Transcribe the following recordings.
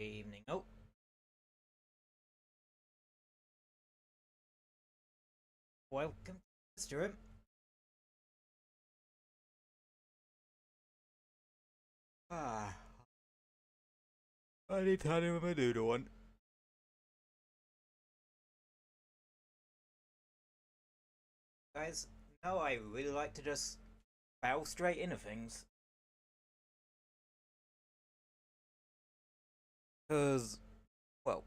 evening. Oh, welcome, Mr. Ah, I need to hand him a noodle one. Guys, no, I really like to just bow straight into things. Cause, well,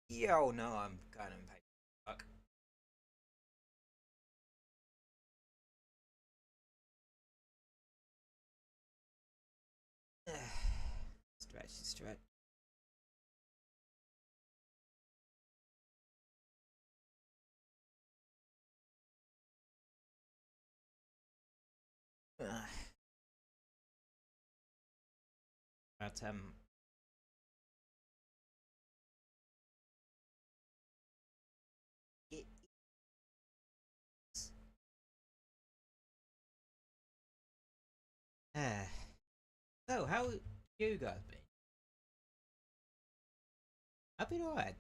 yeah, oh no, I'm kind of impatient. Fuck. Stretch, stretch. But it is. So, how you guys been? I've been alright.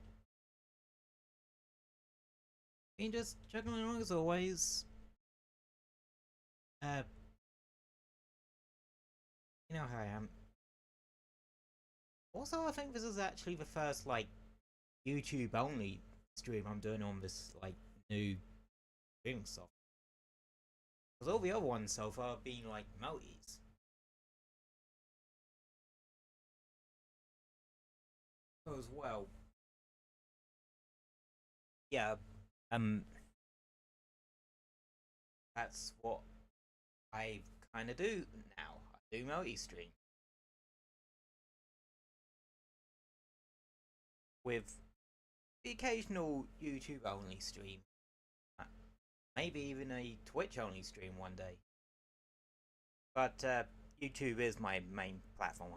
Been just chugging along as always. Uh, you know how I am. Also, I think this is actually the first like YouTube only stream I'm doing on this like new streaming software. Because all the other ones so far have been like multis. As well, yeah, um, that's what I kind of do now. I do multi stream with the occasional YouTube only stream, uh, maybe even a Twitch only stream one day. But YouTube is my main platform,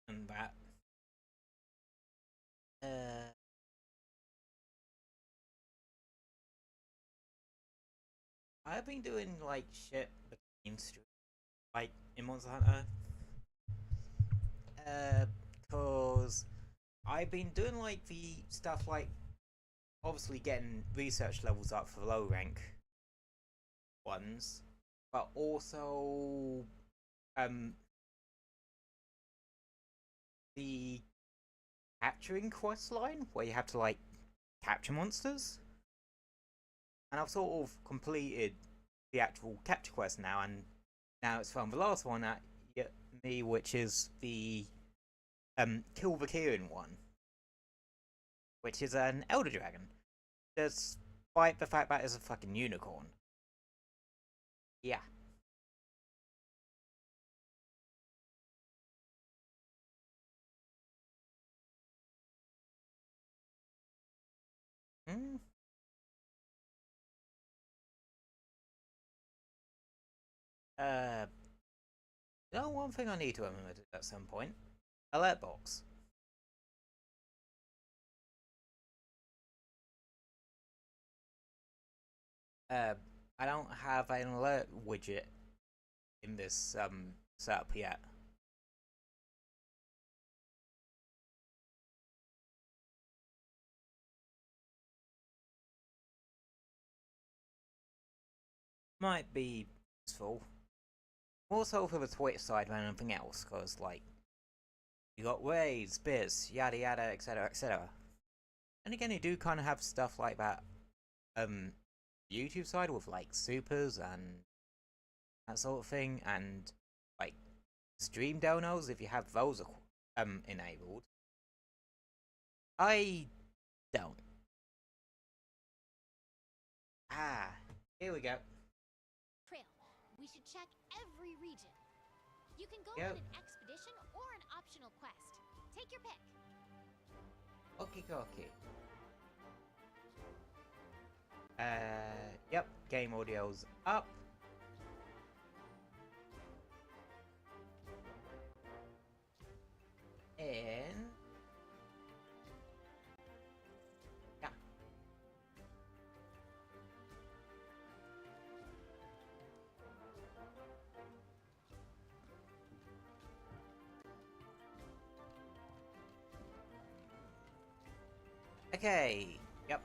and that. Uh, I've been doing like shit between streams, like in Monster Hunter, cause I've been doing like the stuff like obviously getting research levels up for low rank ones, but also um the capturing quest line where you have to like capture monsters. And I've sort of completed the actual capture quest now, and now it's found the last one at me, which is the kill the Kirin one, which is an elder dragon. Despite the fact that it's a fucking unicorn. Yeah. Mm. Uh, one thing I need to implement at some point: alert box. Uh, I don't have an alert widget in this setup yet. Might be useful. More so for the Twitch side than anything else, because like you got raids, bits, yada yada, etc., etc. And again, you do kind of have stuff like that. YouTube side with like supers and that sort of thing, and like stream donos if you have those enabled. I don't. Ah, here we go. Trail. We should check every region. You can go Yep. on an expedition or an optional quest. Take your pick. Okay, okay. Yep. Game audio's up. And yeah. Okay, yep.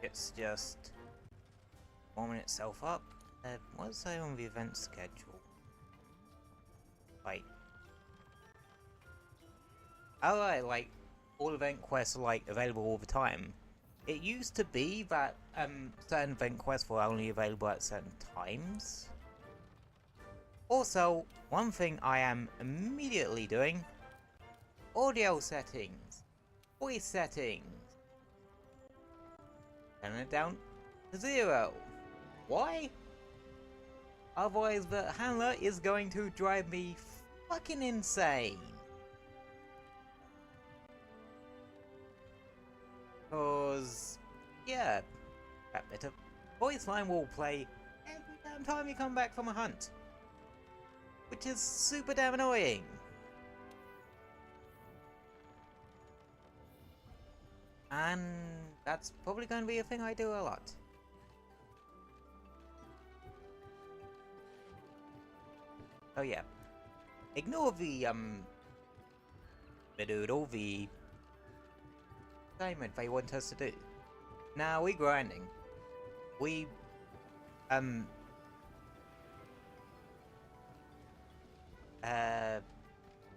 It's just warming itself up. What does it say on the event schedule? Like, alright, like, all event quests are, like, available all the time. It used to be that, certain event quests were only available at certain times. Also, one thing I am immediately doing, audio settings, voice settings, turn it down to 0. Why? Otherwise the handler is going to drive me fucking insane. Cause, yeah, that bit of voice line will play every damn time you come back from a hunt. Which is super damn annoying. And that's probably going to be a thing I do a lot. Oh yeah. Ignore the doodle, the assignment they want us to do. Now we grinding. We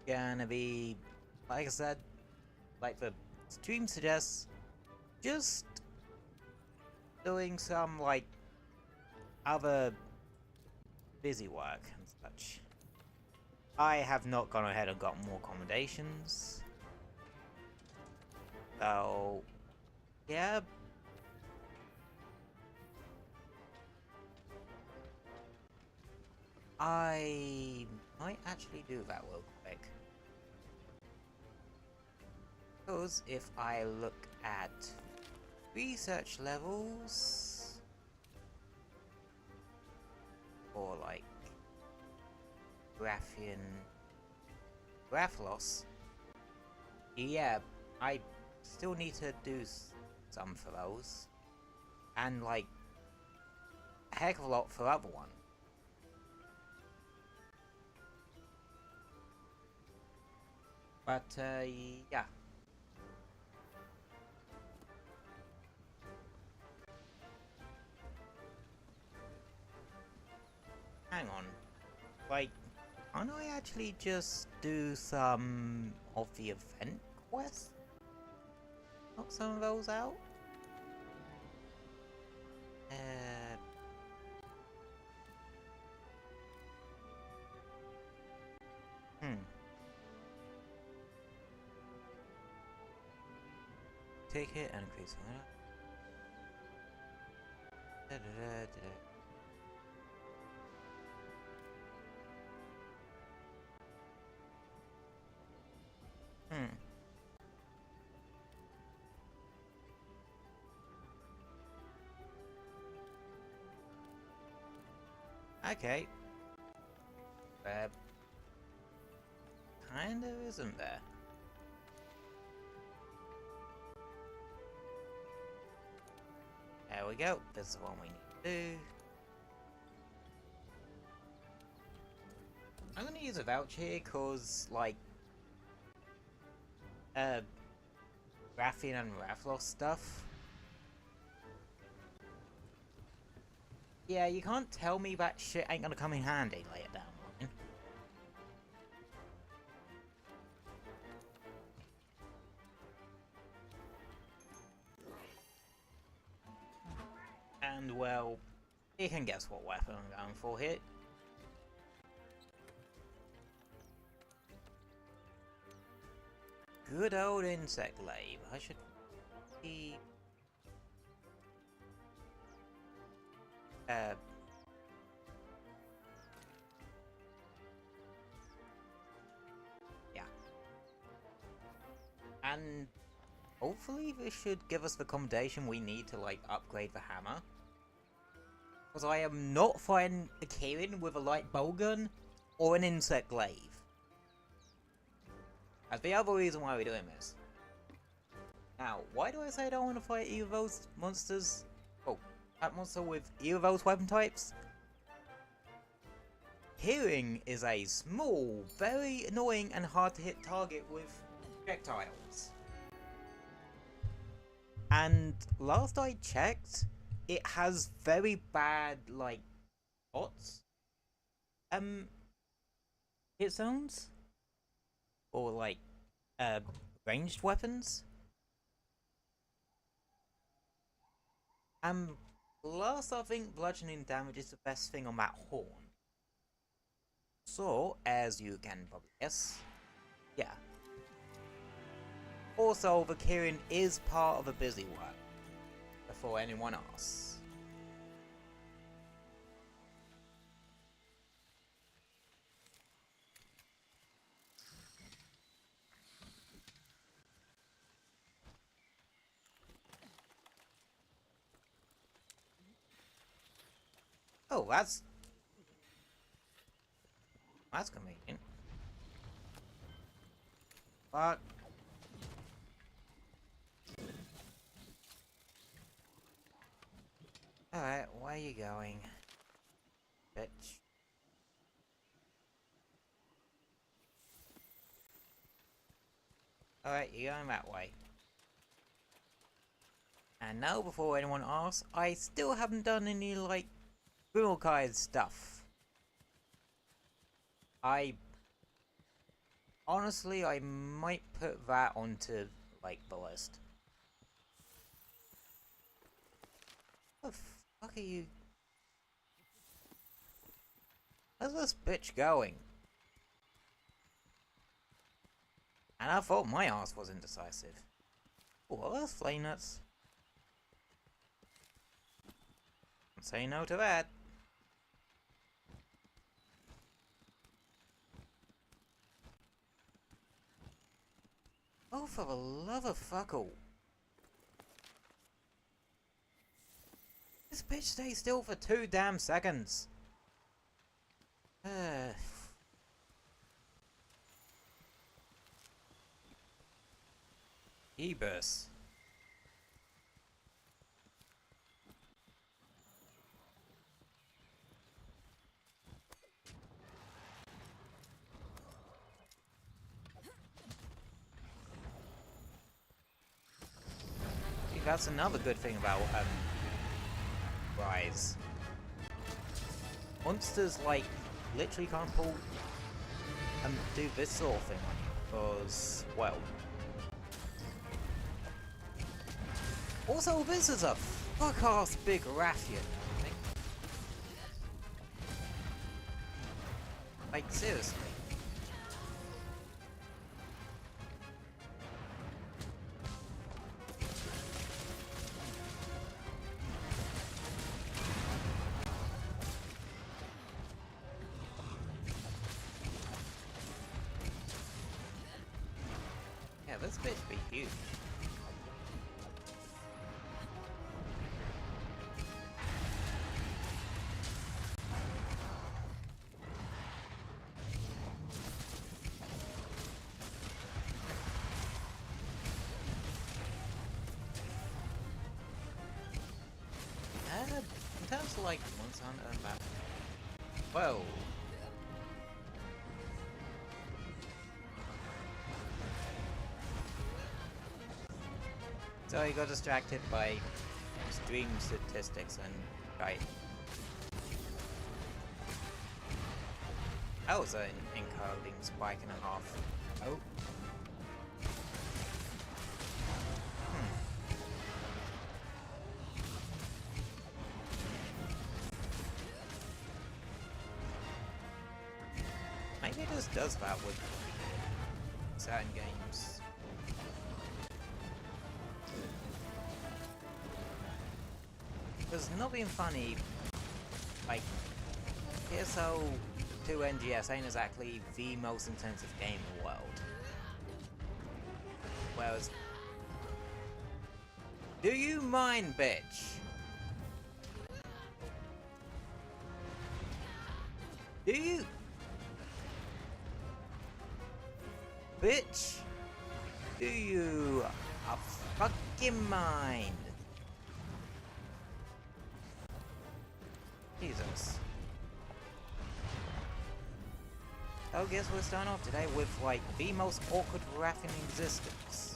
gonna be, like I said, like the stream suggests, just doing some like other busy work and such. I have not gone ahead and got more accommodations. So, yeah. I might actually do that real quick. Because if I look at research levels for like graph loss, yeah, I still need to do some for those, and like a heck of a lot for other one. But yeah. Hang on. Like, can't I actually just do some of the event quests? Knock some of those out? Take it and increase it. Okay. Kinda isn't there. There we go. This is the one we need to do. I'm gonna use a voucher here cause like graphene and Rathlos stuff. Yeah, you can't tell me that shit ain't gonna come in handy later down the line. And well, you can guess what weapon I'm going for here. Good old insect lave. I should be yeah. And hopefully this should give us the accommodation we need to like upgrade the hammer. Because I am not fighting a Kirin with a light bow gun or an insect glaive. That's the other reason why we're doing this. Now, why do I say I don't want to fight either of those monsters? Oh, that monster with either of those weapon types? Kirin is a small, very annoying and hard to hit target with projectiles. And last I checked, it has very bad, like, bots. Hit zones? Or, like, uh, ranged weapons? Last I think bludgeoning damage is the best thing on that horn. So, as you can probably guess, yeah. Also, the Kirin is part of the busywork, before anyone asks. Oh, that's convenient. But alright, where are you going, bitch? Alright, you're going that way. And now, before anyone asks, I still haven't done any, like, Grimmelkai's stuff. Honestly, I might put that onto, like, the list. What the fuck are you? Where's this bitch going? And I thought my ass was indecisive. Oh, that's flame nuts. Don't say no to that. Oh, for the love of fuckle. This bitch stays still for 2 damn seconds. Ebus. See, that's another good thing about Rise. Monsters like literally can't pull do this sort of thing on you, because well. Also, this is a fuck-ass big raffian. Like, seriously. Yeah, this bitch be huge. In terms of like Monster Hunter and that. Whoa. So he got distracted by stream statistics and right. That was an encoding spike and a half. Oh. Maybe it just does that with certain games. Because not being funny, like, PSO 2 NGS ain't exactly the most intensive game in the world. Whereas, do you mind, bitch? Do you? Bitch? Do you fucking mind? Jesus. Oh, guess we're starting off today with, like, the most awkward raft in existence.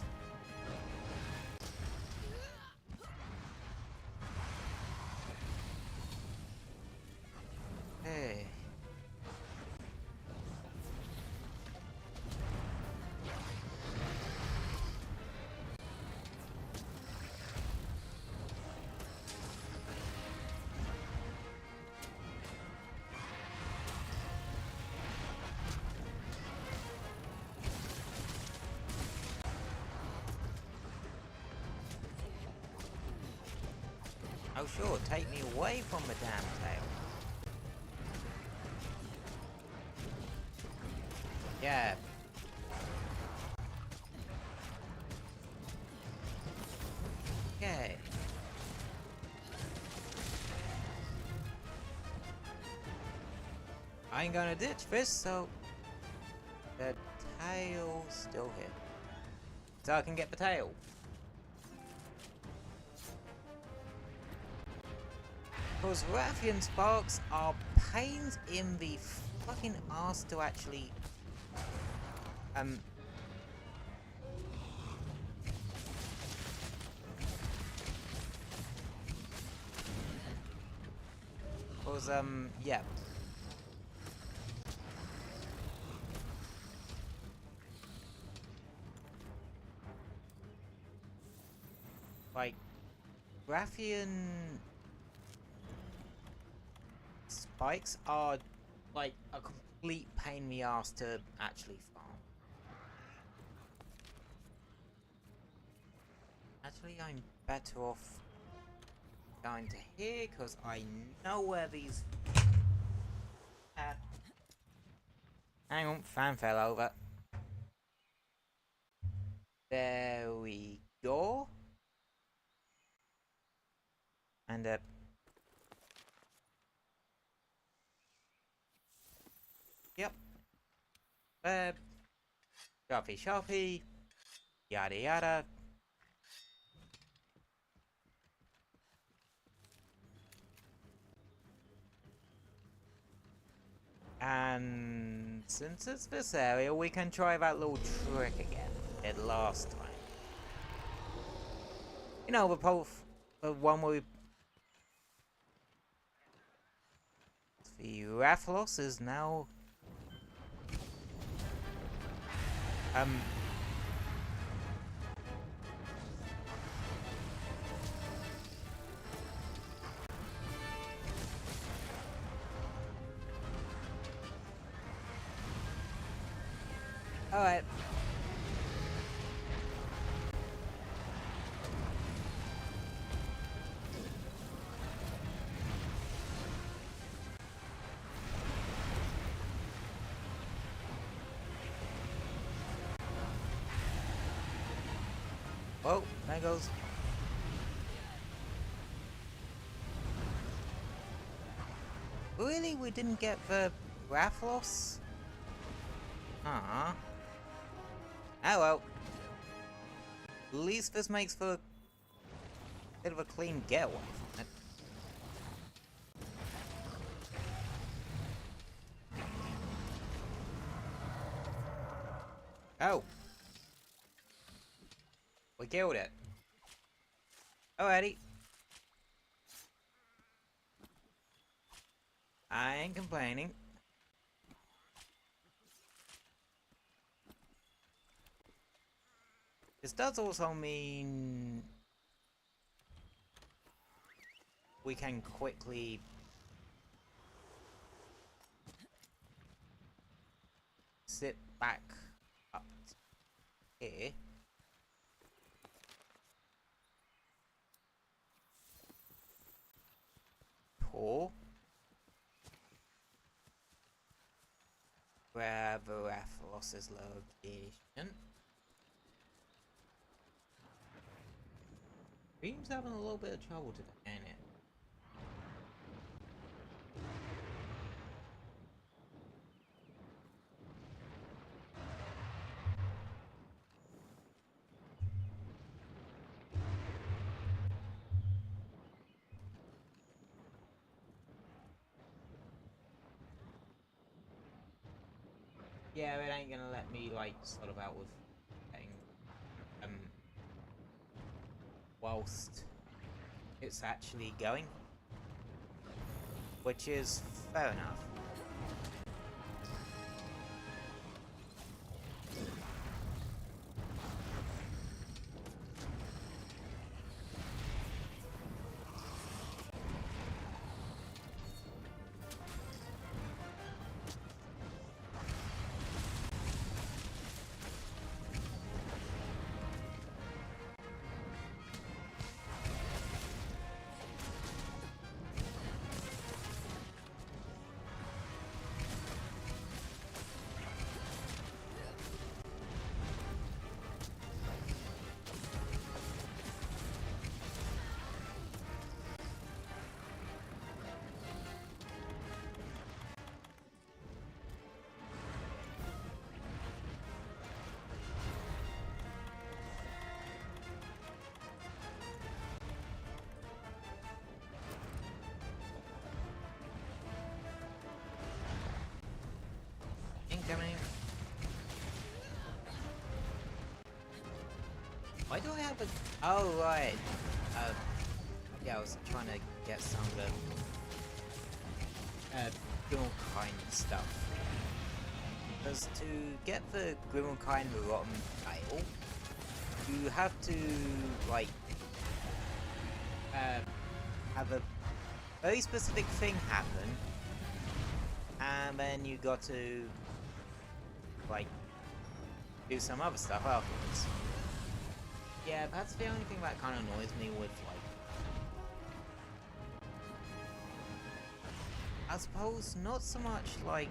Oh sure, take me away from the damn tail. Yeah. Okay. I ain't gonna ditch this, so the tail's still here. So I can get the tail. Because Rathian sparks are pains in the fucking ass to actually because yeah. Like Rathian spikes are like a complete pain in the ass to actually farm. Actually, I'm better off going to here because I know where these. Hang on, fan fell over. There we go. And yep. Sharpie, sharpie. Yada yada. And since it's this area, we can try that little trick again. Did last time. You know, the one where the Rathalos is now alright. Oh, there goes. Really? We didn't get the Rathalos? Ah. Oh well. At least this makes for a bit of a clean getaway from it. Oh. We killed it. Alrighty. I ain't complaining. This does also mean we can quickly sit back up here. Pour. Grab the Rathalos' location. Dream's having a little bit of trouble today, ain't it? Yeah, it ain't gonna let me like sort of out with getting whilst it's actually going, which is fair enough. Why do I have a... Oh, right. Yeah, I was trying to get some of the Grimalkine stuff. Because to get the Grimalkine Rotten title, you have to, like, have a very specific thing happen, and then you got to, like, do some other stuff afterwards. Yeah, that's the only thing that kind of annoys me with, like, I suppose not so much like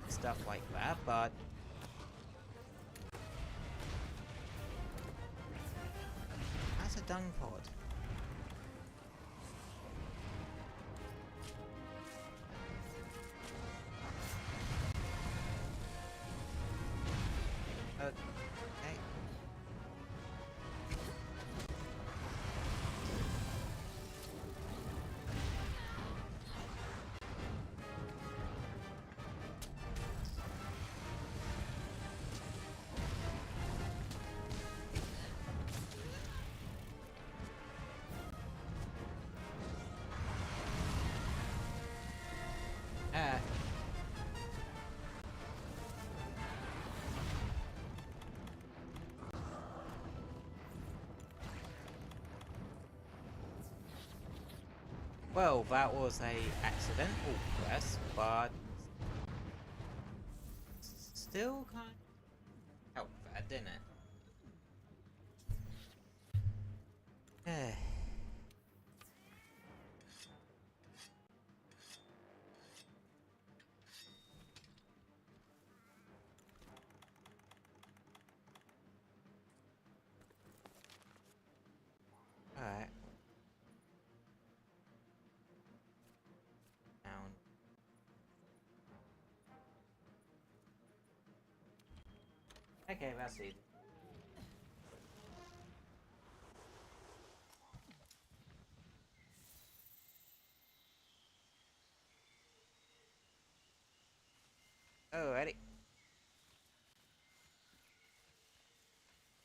stuff like that, but that's a dung pod. Okay. Well, that was a accidental press, but still kind of helped that, didn't it? Alright. Down. Okay, that's easy. Alrighty.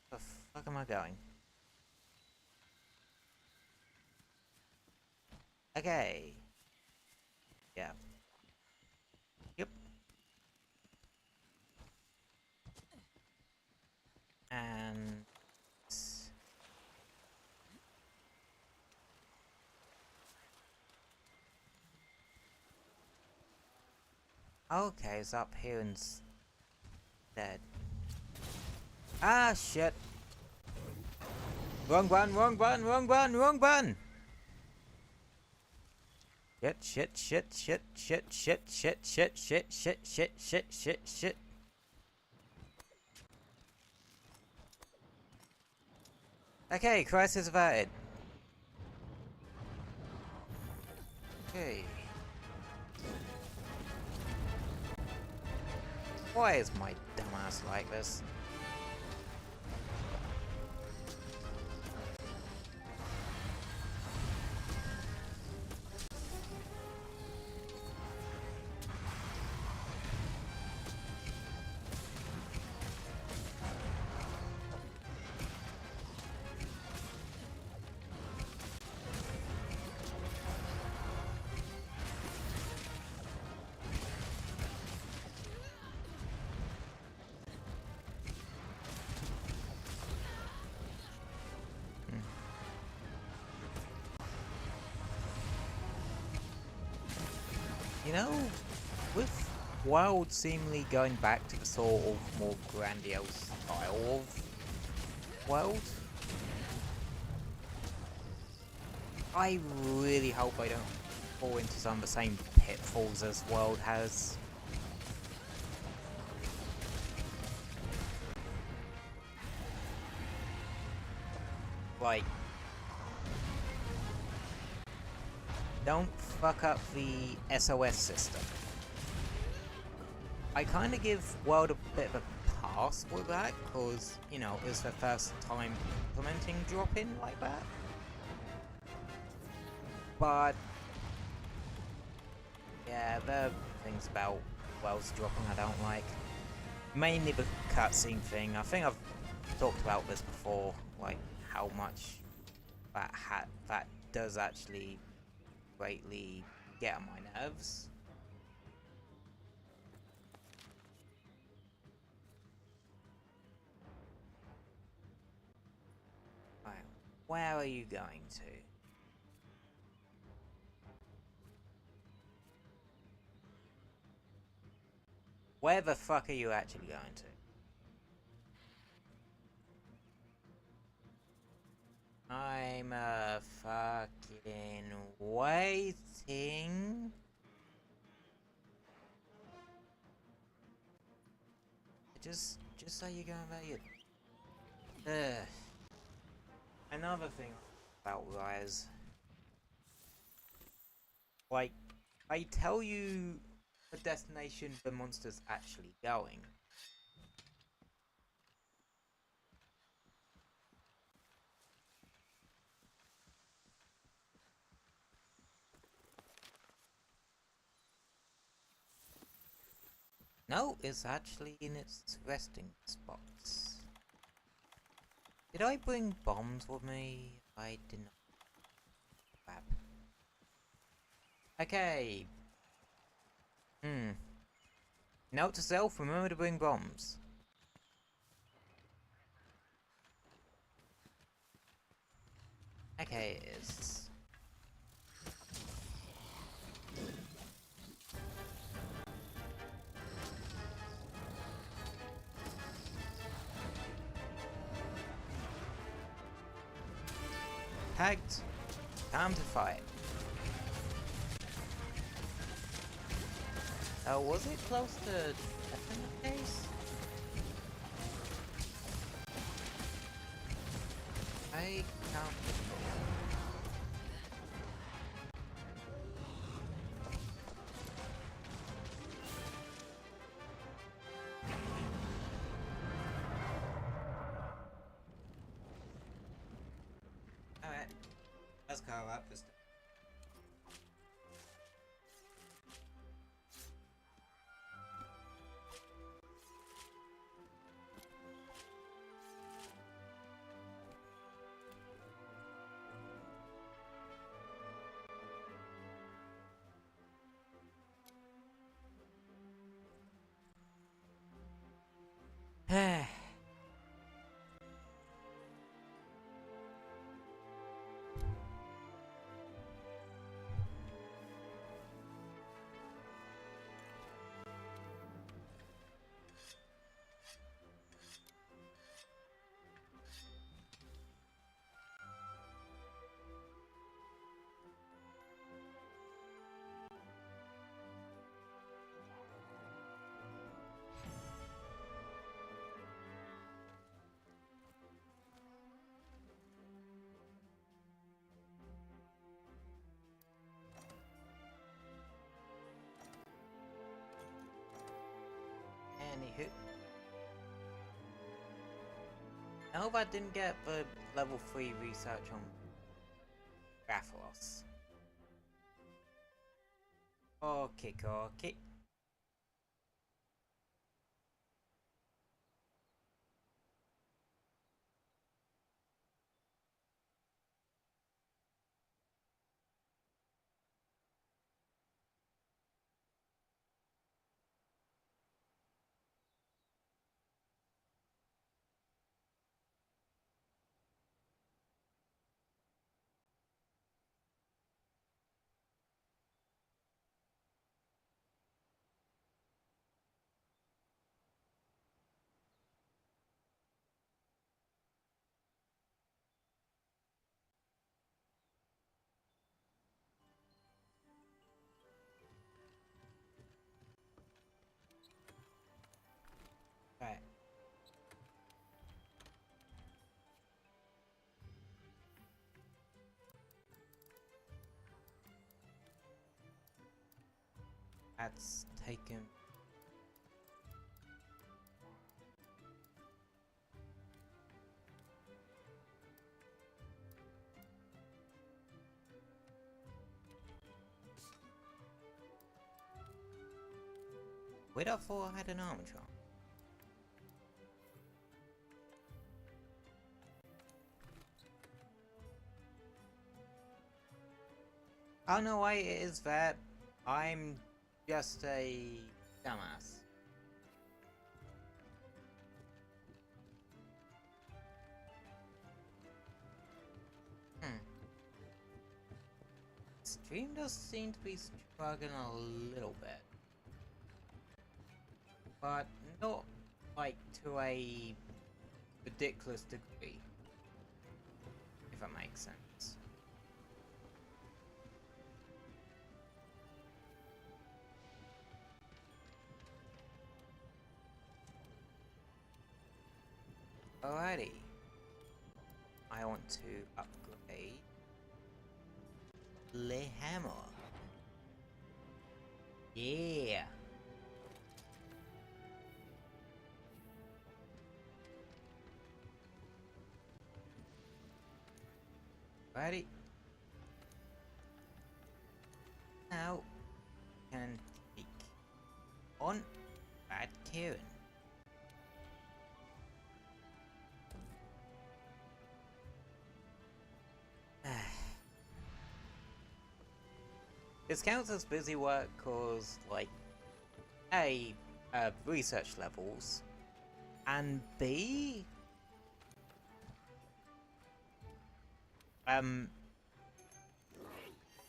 Where the fuck am I going? Okay. Yeah. Yep. And... okay, it's up here instead. Ah, shit. Wrong button, wrong button, wrong button, wrong button! Shit, shit, shit, shit, shit, shit, shit, shit, shit, shit, shit, shit, shit. Okay, crisis averted. Okay. Why is my dumbass like this? You know, with Wild seemingly going back to the sort of more grandiose style of Wild, I really hope I don't fall into some of the same pitfalls as Wild has. Like, don't fuck up the SOS system. I kind of give World a bit of a pass with that, because, you know, it was their first time implementing drop-in like that. But, yeah, there are things about World's dropping I don't like. Mainly the cutscene thing. I think I've talked about this before, like how much that does actually greatly get on my nerves. Right, where are you going to? Where the fuck are you actually going to? I'm fucking waiting. Just so you're going about your. Ugh. Another thing about Rise, like, they tell you the destination the monster's actually going. No, it's actually in its resting spots. Did I bring bombs with me? I did not. Crap. Okay. Note to self, remember to bring bombs. Okay, it's... Tagged. Time to fight. Oh, was it close to death in that case? I can't recall. Alright, let's go up this time. Anywho. I hope I didn't get the level 3 research on Graphalos. Okay, okay. Right. That's taken. Wait, I thought I had an armor charm. Oh no, wait, it is that. I'm just a dumbass. Stream does seem to be struggling a little bit. But not like to a ridiculous degree. If that makes sense. Alrighty. I want to upgrade the hammer. Yeah. Alrighty. Now can take on bad Kirin. This counts as busy work cause, like, A, research levels, and B,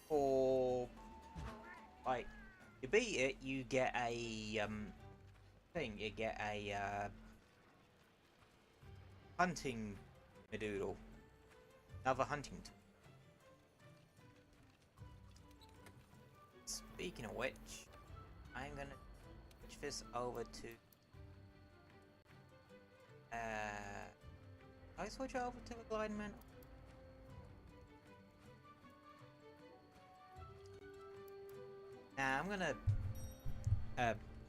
for, like, you beat it, you get a, thing, you get a, hunting medoodle. Another hunting tool. Speaking of which, I'm gonna switch this over to I switch over to alignment. Nah, I'm gonna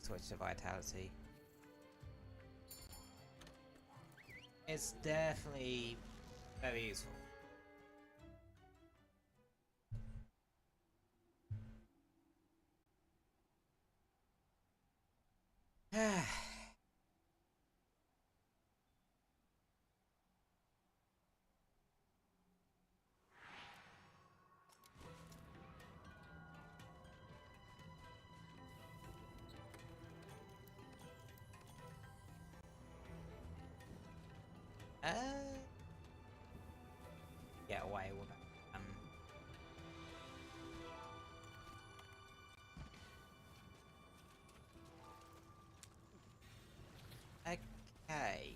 switch to vitality. It's definitely very useful. Get away with it. Okay.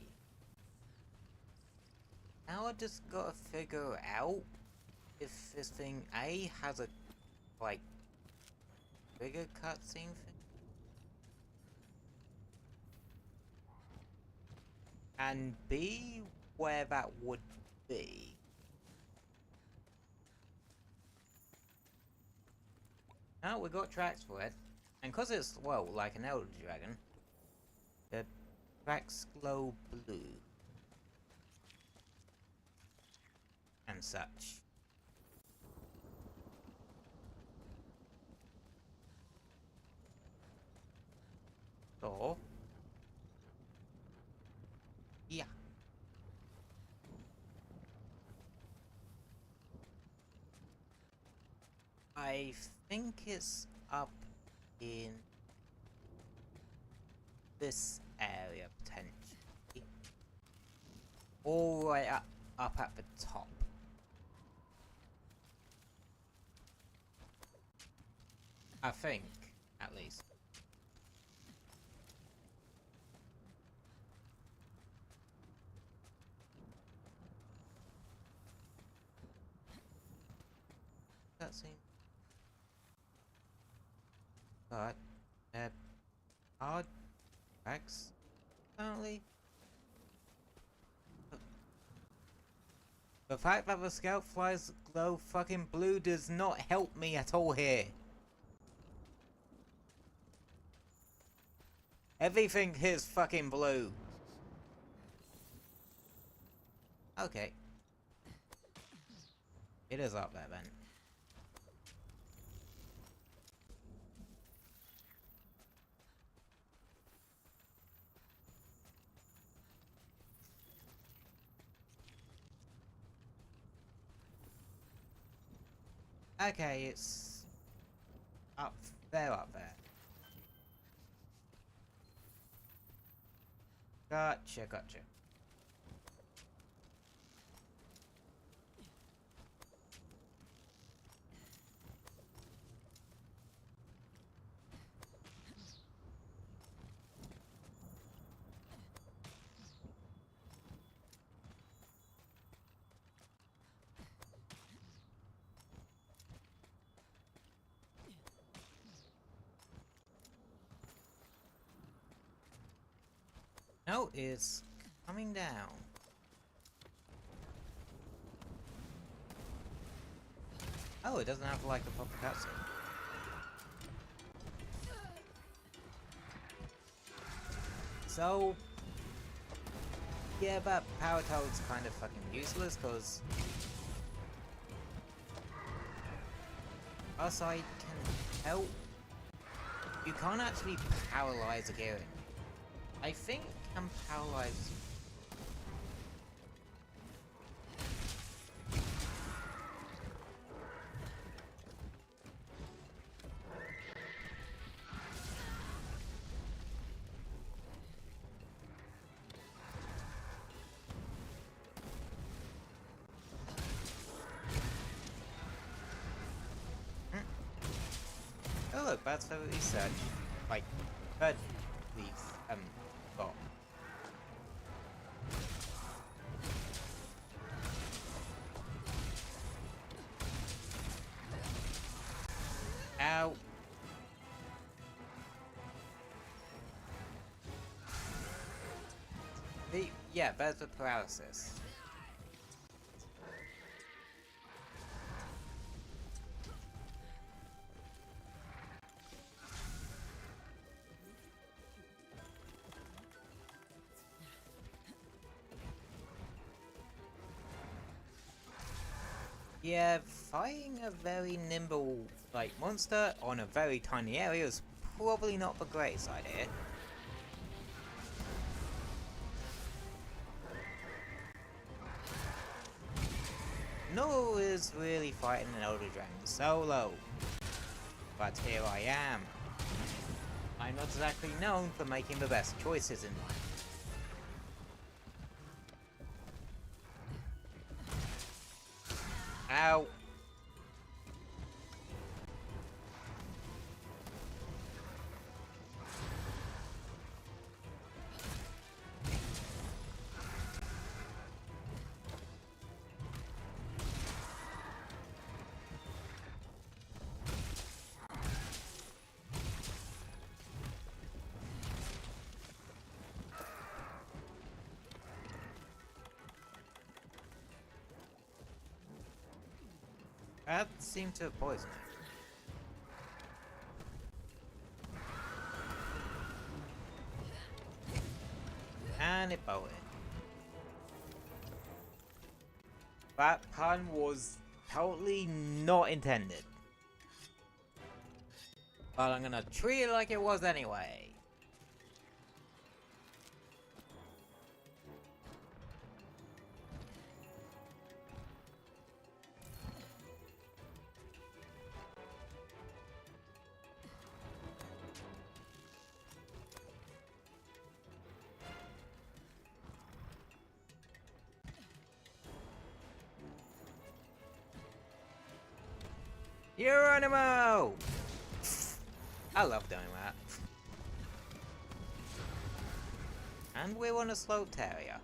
Now I just gotta figure out if this thing A has a, like, bigger cutscene thing. And B, where that would be. Now we got tracks for it. And cause it's, well, like an elder dragon, the tracks glow blue. And such. So, yeah. I think it's up in this area potentially. All the way up at the top. I think, at least. That seems. But, hard tracks, apparently. The fact that the scout flies glow fucking blue does not help me at all here. Everything is fucking blue. Okay. It is up there then. Okay, it's Up there, up there. Gotcha, gotcha. No, it's coming down. Oh, it doesn't have like a proper cutscene. So, yeah, but Power Toad's kind of fucking useless because us I can help. You can't actually paralyze a Kirin. I think can paralyze. Oh look, that's for research. Like, bird leaf, got. Ow. Yeah, birds with paralysis. Yeah, fighting a very nimble, like, monster on a very tiny area is probably not the greatest idea. Nor is really fighting an Elder Dragon solo. But here I am. I'm not exactly known for making the best choices in life. Ow. That seemed to poison it. And it bolted. That pun was totally not intended. But I'm gonna treat it like it was anyway. Geronimo! I love doing that. And we're on a sloped area.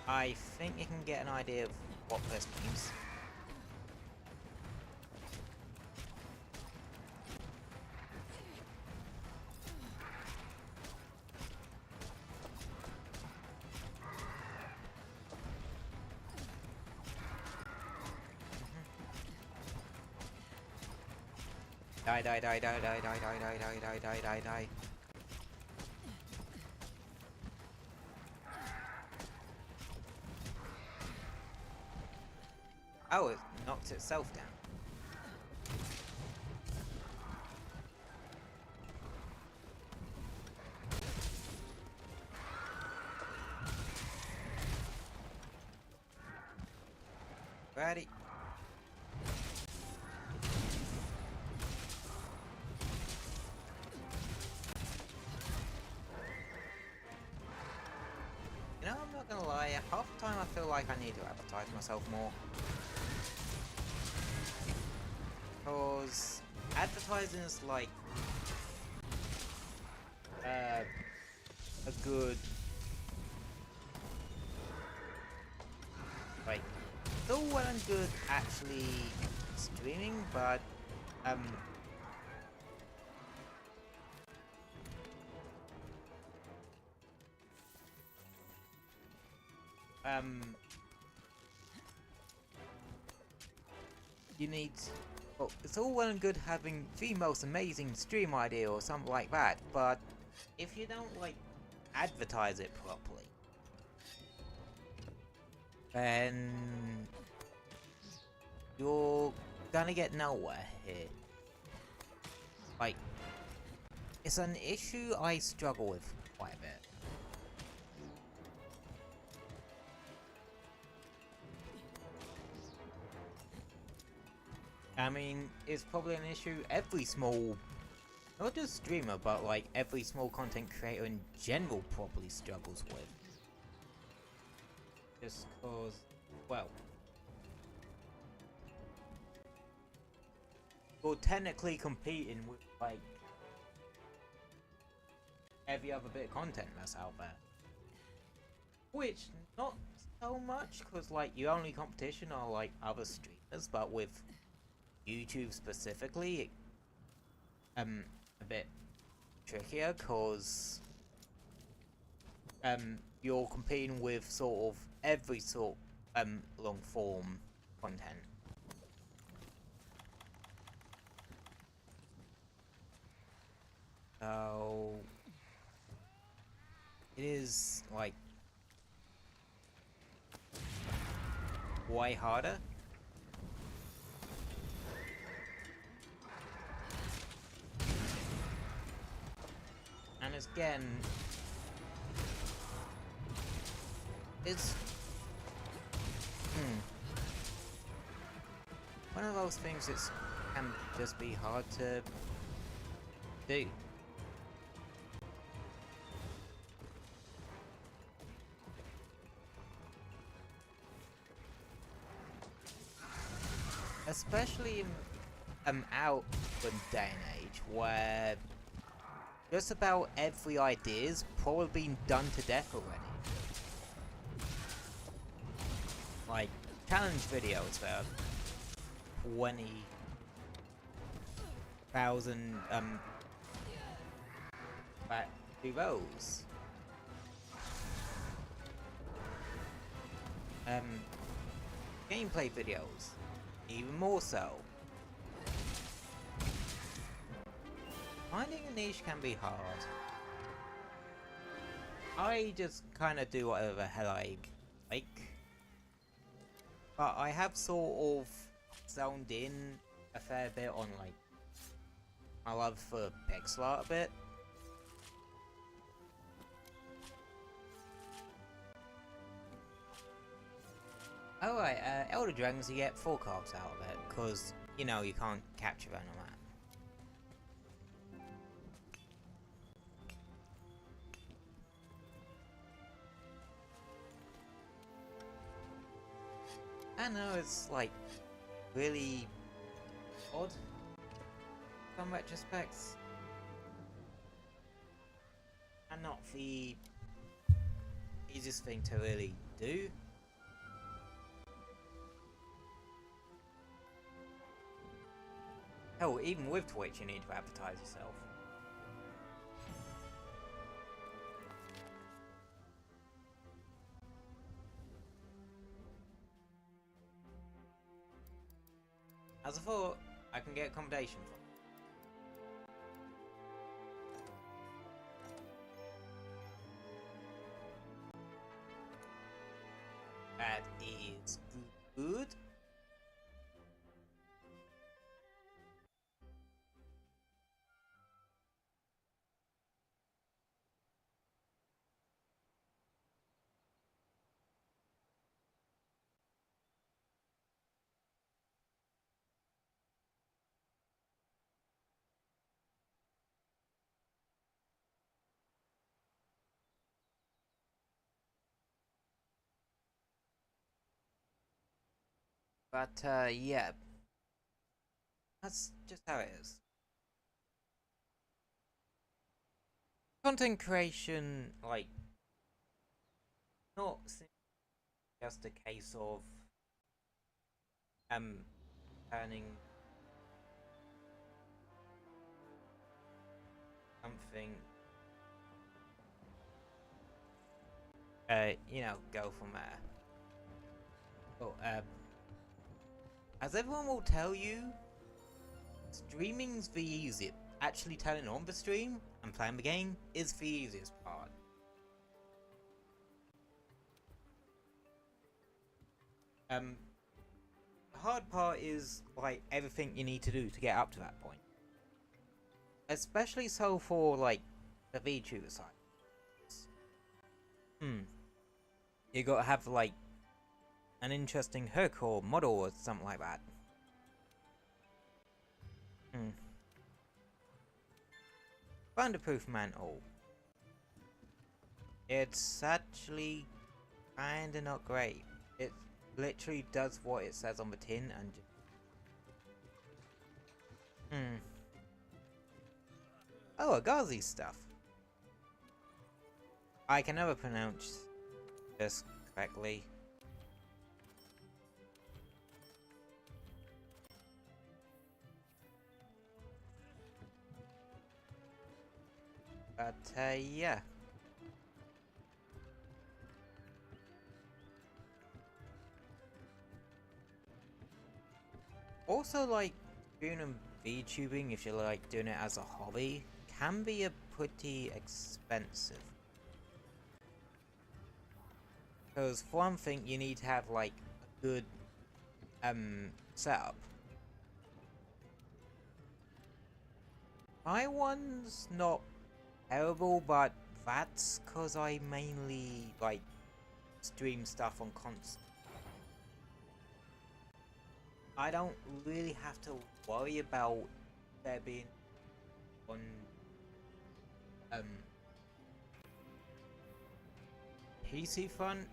I think you can get an idea of what this means. Die, die, die, die, die, die, die, die, die, die, die, die, die. Oh, it knocked itself down. Ready. not gonna lie, half the time I feel like I need to advertise myself more. Because advertising is like a good, like, it's all well and good actually streaming, but you need, well, it's all well and good having the most amazing stream idea or something like that, but if you don't like advertise it properly, then you're gonna get nowhere here. Like, it's an issue I struggle with quite a bit. I mean, it's probably an issue every small, not just streamer, but like every small content creator in general probably struggles with. Just cause, well, you're technically competing with like every other bit of content that's out there. Which, not so much, cause like your only competition are like other streamers, but with YouTube specifically, a bit trickier, cause you're competing with sort of every sort long form content. So it is like way harder. And again, it's one of those things that can just be hard to do. Especially in our day and age, where just about every idea's probably been done to death already. Like, challenge videos that are 20,000 back to those. Gameplay videos, even more so. Finding a niche can be hard. I just kind of do whatever the hell I like. But I have sort of zoned in a fair bit on like my love for pixel art a bit. Alright, Elder Dragons, you get 4 cards out of it, because, you know, you can't capture them on that. I know it's like really odd in some retrospects, and not the easiest thing to really do. Hell, even with Twitch you need to advertise yourself. As a thought, I can get accommodation from. That is good. But yeah, that's just how it is. Content creation, like, not just a case of um turning something, go from there. Oh, as everyone will tell you, streaming's the easiest. Actually turning on the stream and playing the game is the easiest part. The hard part is like everything you need to do to get up to that point. Especially so for like the VTuber side. You gotta have like an interesting hook or model or something like that. Thunderproof mantle. It's actually kinda not great. It literally does what it says on the tin and just... Oh, Agazi stuff. I can never pronounce this correctly. But yeah. Also, like, doing VTubing, if you're like doing it as a hobby, can be a pretty expensive. Because for one thing, you need to have like a good setup. My one's not terrible, but that's because I mainly like stream stuff on console. I don't really have to worry about there being on PC front.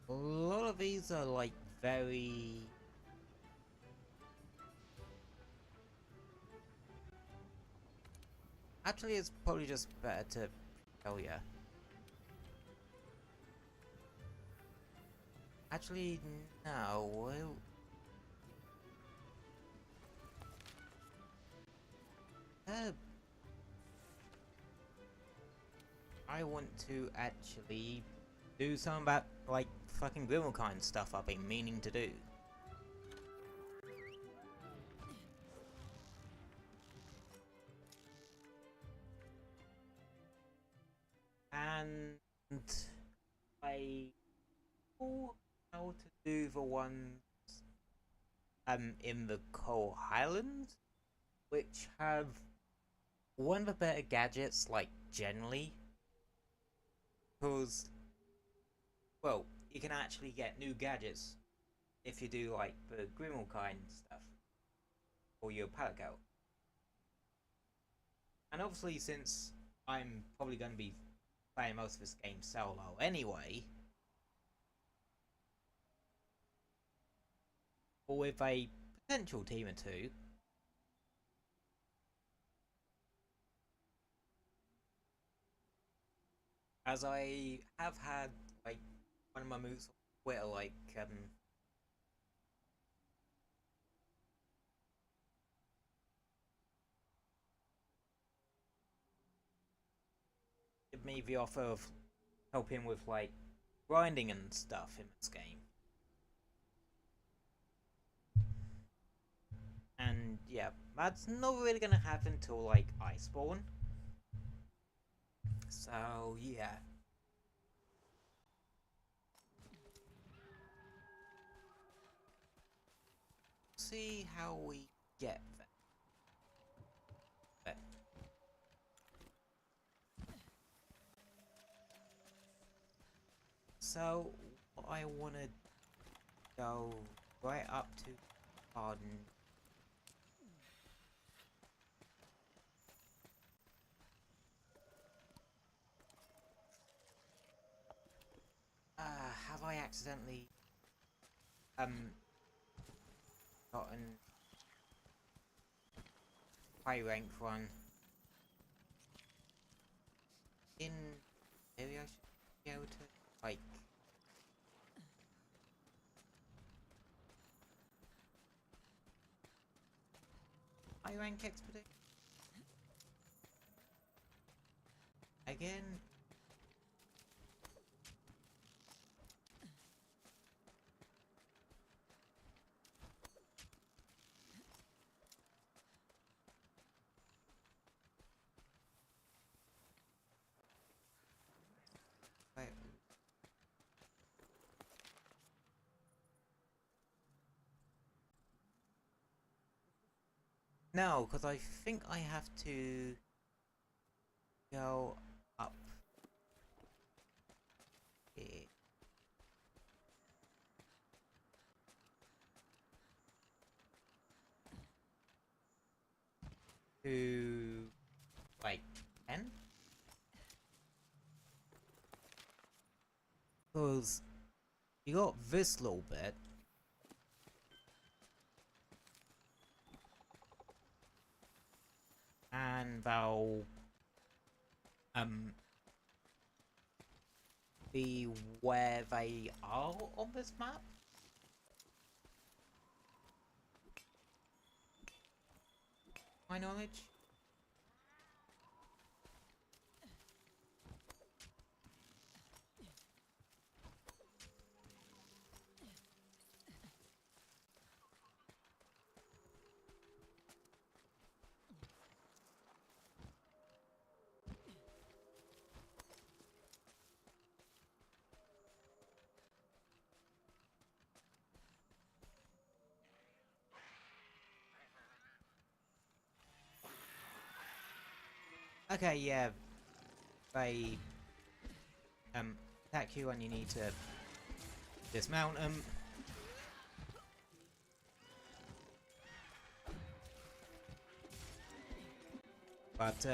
A lot of these are like very... Actually, it's probably just better to tell ya. Actually, no. I want to actually do something about, like, fucking Grimmel kind stuff I've been meaning to do. And I know how to do the ones in the Coal Highlands, which have one of the better gadgets, like, generally. Because, well, you can actually get new gadgets if you do, like, the Grimmel kind stuff. Or your pallet out. And obviously, since I'm probably going to be playing most of this game solo anyway, or with a potential team or two, as I have had, like, one of my moves on Twitter, like, give me the offer of helping with, like, grinding and stuff in this game. And yeah, that's not really gonna happen until, like, I spawn. So yeah. See how we get there. So I want to go right up to garden. Have I accidentally gotten high rank one in? Maybe I should be able to like. High rank expedition again. Wait. No, because I think I have to go up here to like 10. Because you got this little bit. And they'll be where they are on this map. My knowledge. Okay, yeah. They attack you and you need to dismount them. But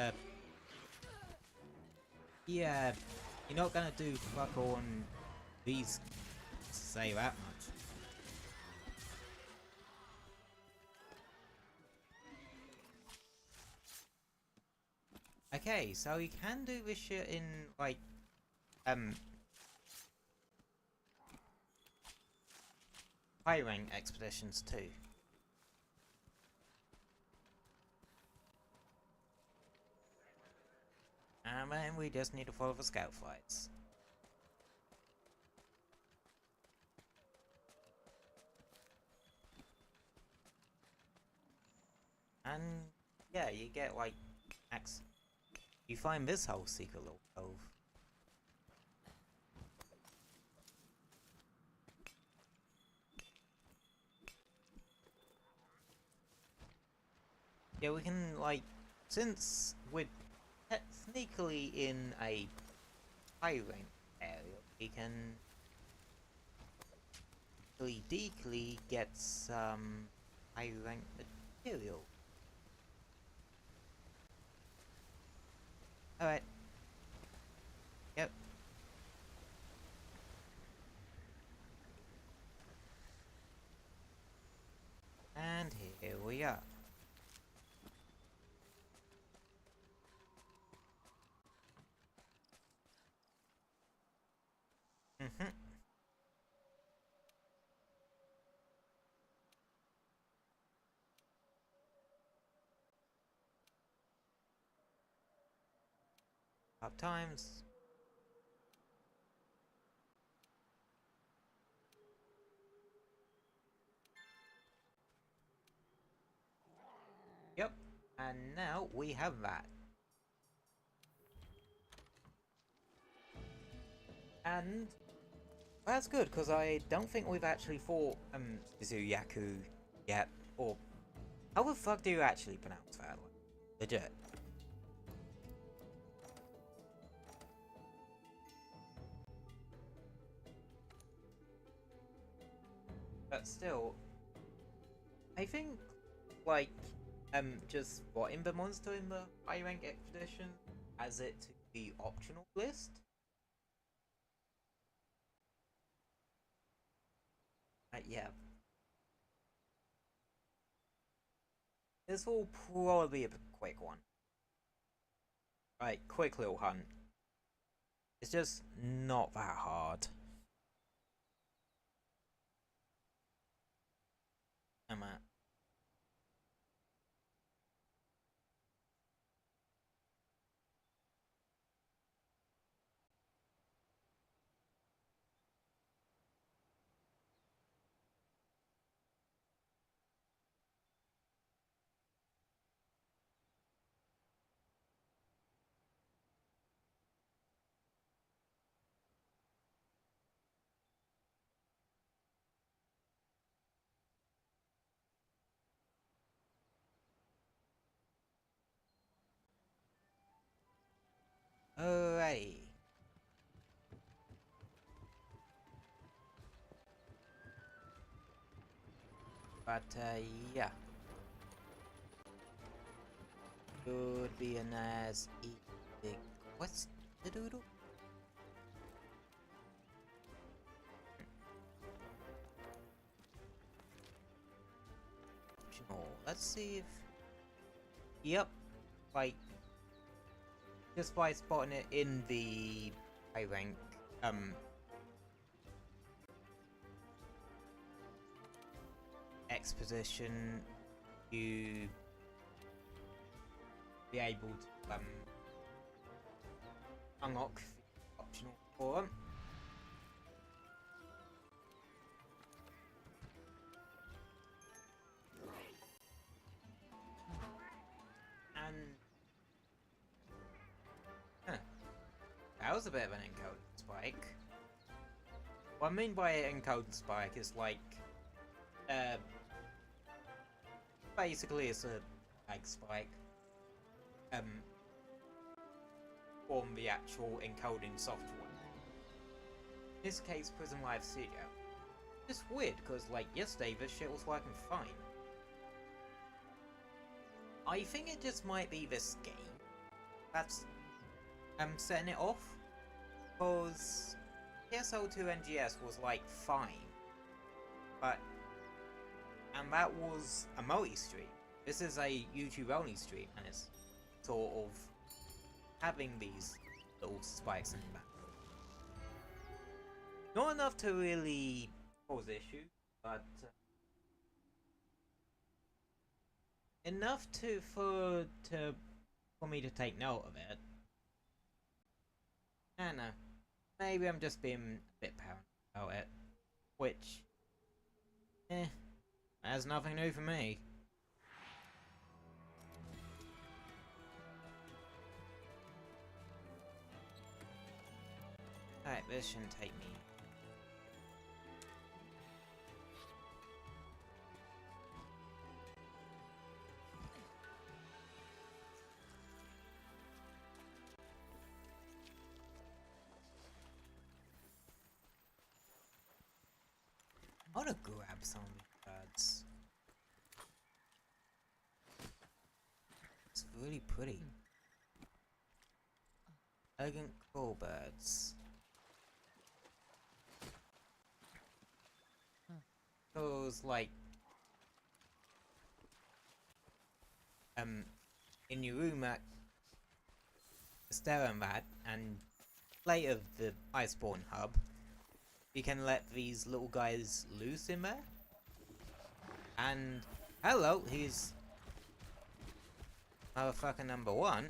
yeah, you're not gonna do fuck on these, to say that much. Okay, so you can do this shit in like high rank expeditions too. And then we just need to follow the scout flights. And yeah, you get like you find this whole secret little cove. Yeah, we can like, since we're technically in a high rank area, we can really deeply get some high rank material. Alright. Yep. And here we are. Up times. Yep. And now we have that. And that's good, because I don't think we've actually fought Suyaku yet. Or how the fuck do you actually pronounce that? Legit. But still, I think, like, just spotting the monster in the high rank expedition as it to the optional list. Yeah. This will probably be a quick one. Right, quick little hunt. It's just not that hard. I'm at. Alrighty. But, yeah. Could be a nice eating. What's the doodle? Optional. Let's see if. Yep. Like. Just by spotting it in the high rank, exposition, you be able to unlock the optional forum. And that was a bit of an encoded spike. What I mean by an encoded spike is like basically it's a lag spike from the actual encoding software. In this case, Prism Live Studio. It's weird because like yesterday this shit was working fine. I think it just might be this game that's setting it off, because PSO2 NGS was like fine, and that was a multi-stream. This is a YouTube only stream, and it's sort of having these little spikes in the back. Not enough to really cause issues, but enough for me to take note of it. I don't know. Maybe I'm just being a bit paranoid about it. Which, that's nothing new for me. Alright, this shouldn't take me. I wanna grab some of these birds. It's really pretty. Elegant cool birds. Those like in your room at Sterenvad and later the Iceborne hub, you can let these little guys loose in there. And hello, he's motherfucker number one.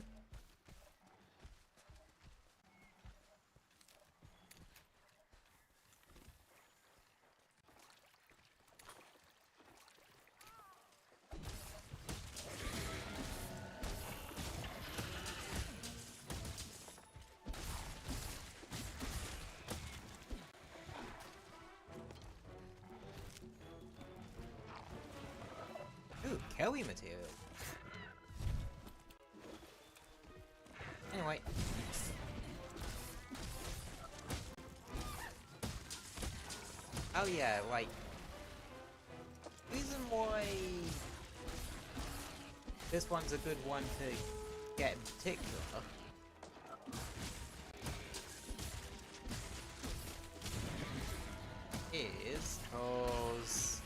sewing material. Anyway. Oh yeah, like, reason why this one's a good one to get in particular is because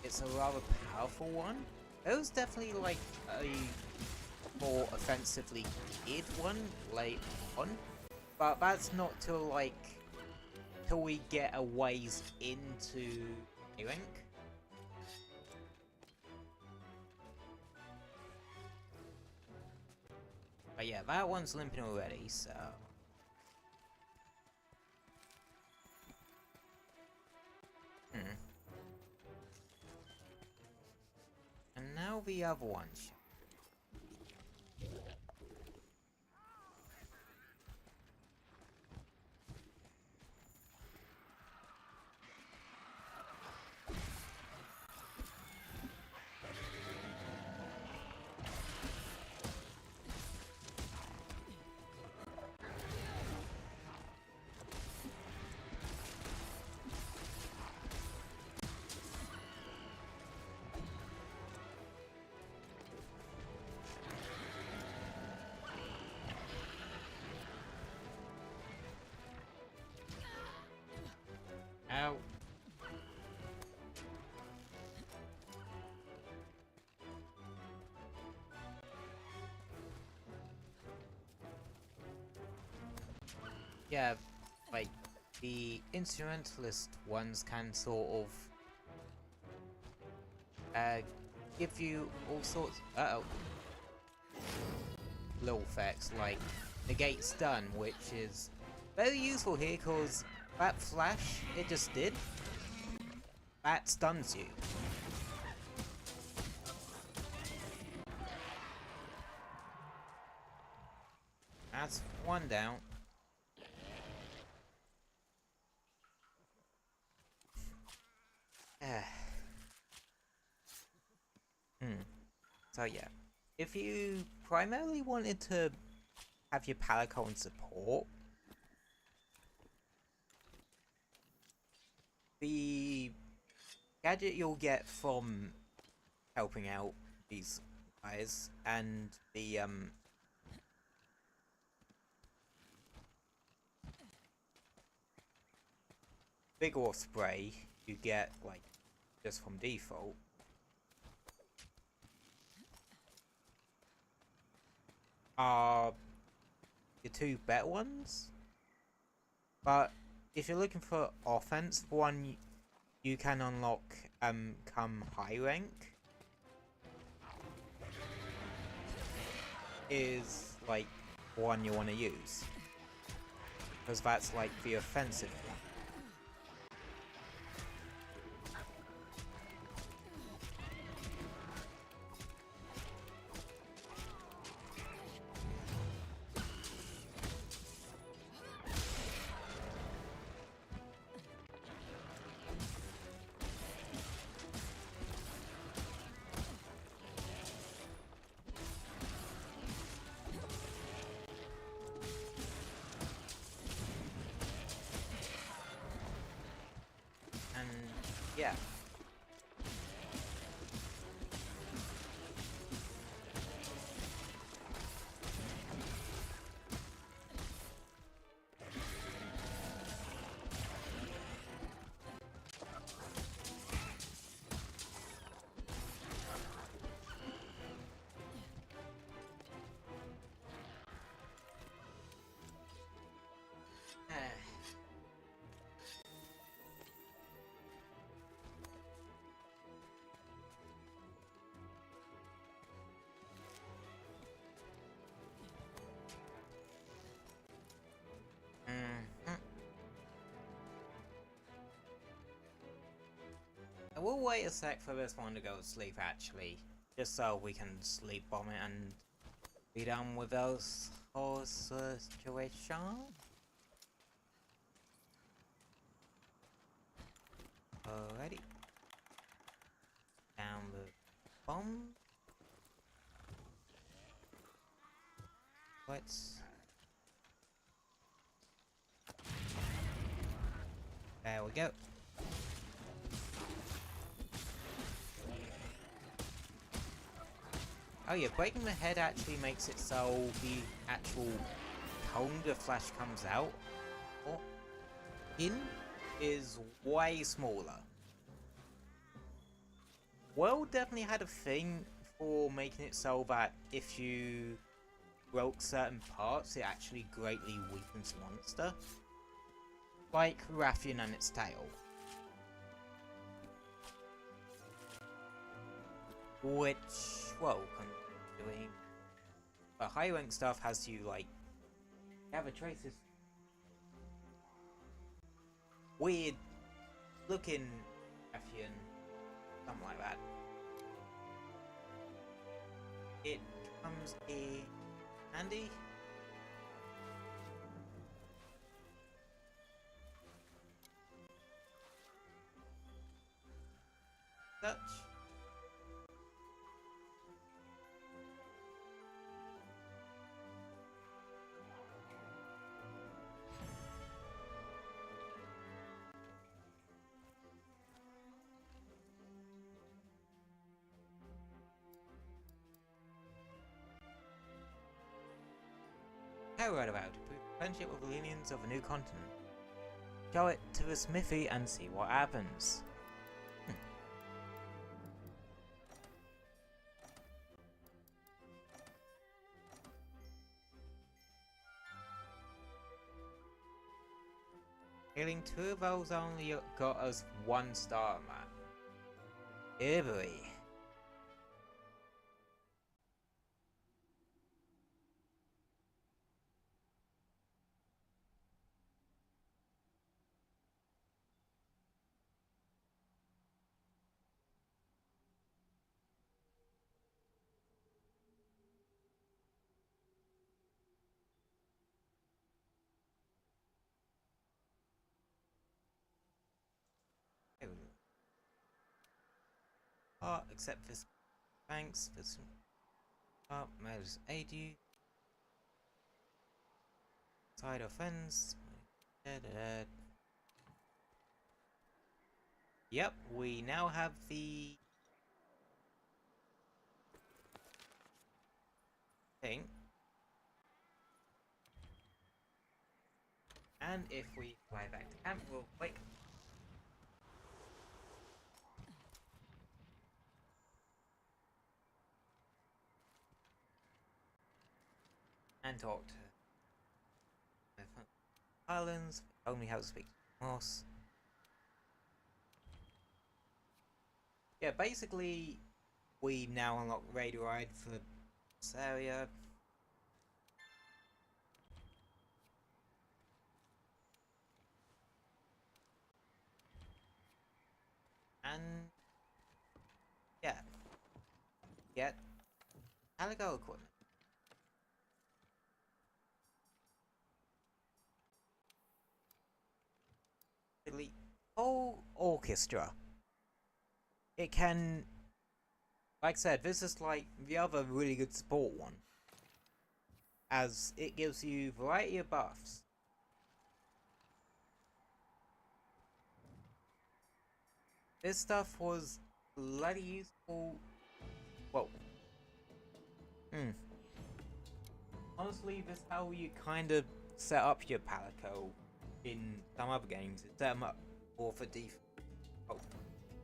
it's a rather powerful one. It was definitely like a more offensively geared one later on, but that's not till we get a ways into a rank. But yeah, that one's limping already, so and now the other one. Ow. Yeah, like, the instrumentalist ones can sort of give you all sorts little effects like negate stun, which is very useful here because that flash it just did, that stuns you. That's one down. So yeah, if you primarily wanted to have your Palico on support, the gadget you'll get from helping out these guys and the Vigor spray you get like just from default are the two better ones. But if you're looking for offense, one you can unlock come high rank is like one you want to use, because that's like the offensive one. Yeah. I will wait a sec for this one to go to sleep actually, just so we can sleep bomb it and be done with those whole situation. Alrighty. Down the bomb. Let's... There we go. Oh yeah, breaking the head actually makes it so the actual cone the flash comes out in is way smaller. World definitely had a thing for making it so that if you broke certain parts, it actually greatly weakens the monster. Like Rathian and its tail. Which, well, doing. But high rank stuff has you, like, have a traces. Weird looking Rathian, something like that. It comes in handy. Such. How right about it? Friendship with aliens of a new continent. Show it to the smithy and see what happens. Killing 2 of those only got us 1 star, man. Boy. Oh, except for thanks for some. Oh, may I just aid you? Side offense. Yep, we now have the thing. And if we fly back to camp real quick. And talk to Islands, told me how to speak to Moss. Yeah, basically, we now unlock Radio Ride for this area. And yeah, get Calico equipment. The whole orchestra. It can, like I said, this is like the other really good support one, as it gives you variety of buffs. This stuff was bloody useful. Well, honestly, this is how you kind of set up your Palico in some other games. You set them up for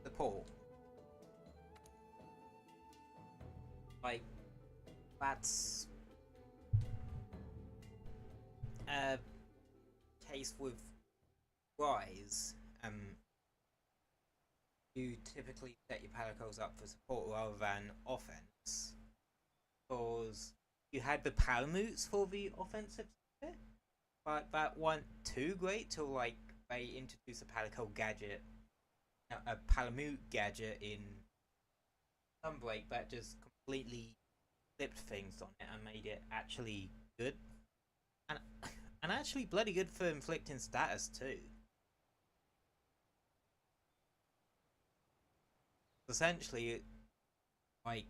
support. Like, that's a case with Rise. You typically set your Palicos up for support rather than offense. Because you had the Palamutes for the offensive bit, but that wasn't too great till like they introduced a Palico gadget, a Palamute gadget in Sunbreak that just completely flipped things on it and made it actually good. And and actually bloody good for inflicting status too. Essentially, like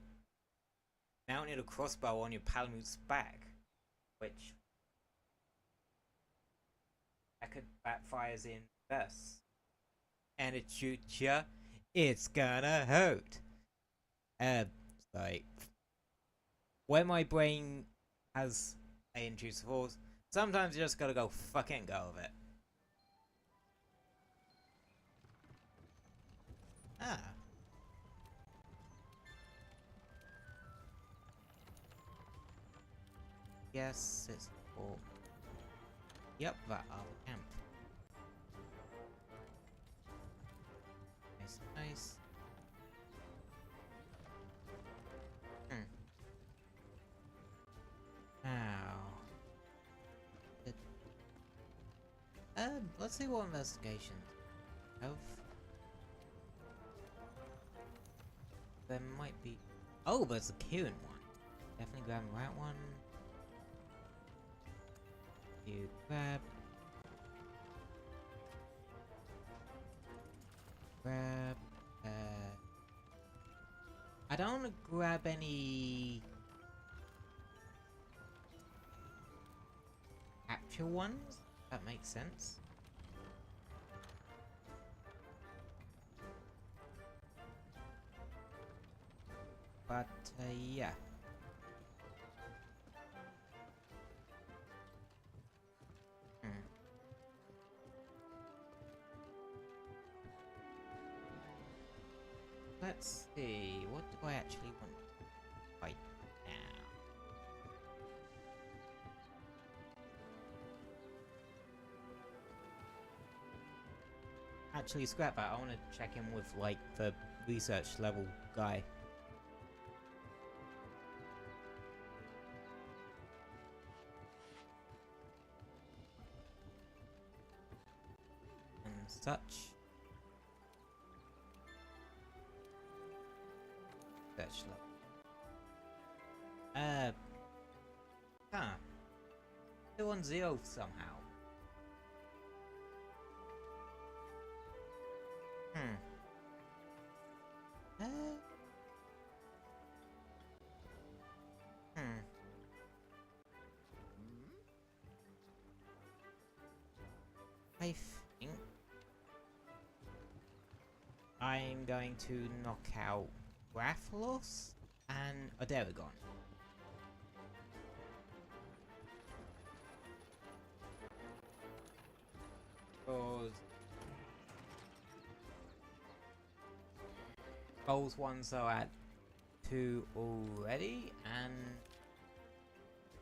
mounted a crossbow on your Palamute's back which that could backfires in reverse. And it shoots ya, it's gonna hurt. Like when my brain has a intrusive force, sometimes you just gotta go fucking go with it. Ah. Yes, it's for. Yep, that other camp. Nice, nice. Now. Let's see what investigation have. There might be. Oh, there's a Kirin one. Definitely grabbing that one. You grab. I don't want to grab any capture ones. That makes sense. But yeah. Let's see, what do I actually want right now? Actually, scrap that. I want to check in with, like, the research level guy. And such. Research level. Still on 0 somehow. I think I'm going to knock out Rathlos and Oderagon. Because those ones are at 2 already, and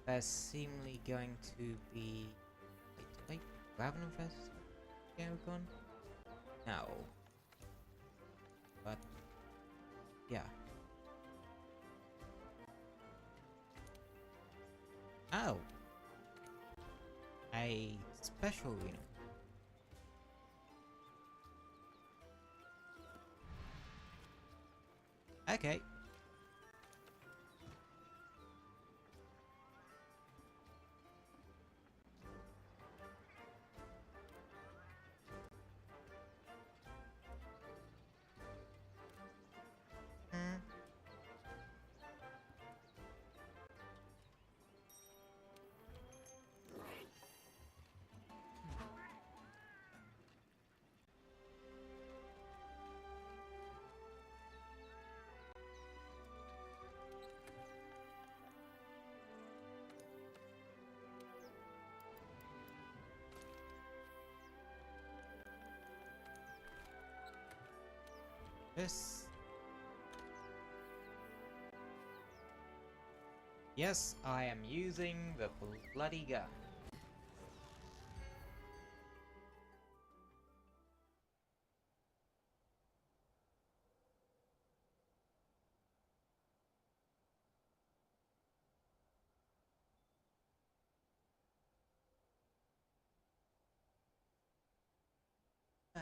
they're seemingly going to be. Wait, Ravenous vs. Oderagon? No. But yeah. Oh. A special unit. Okay. This. Yes, I am using the bloody gun.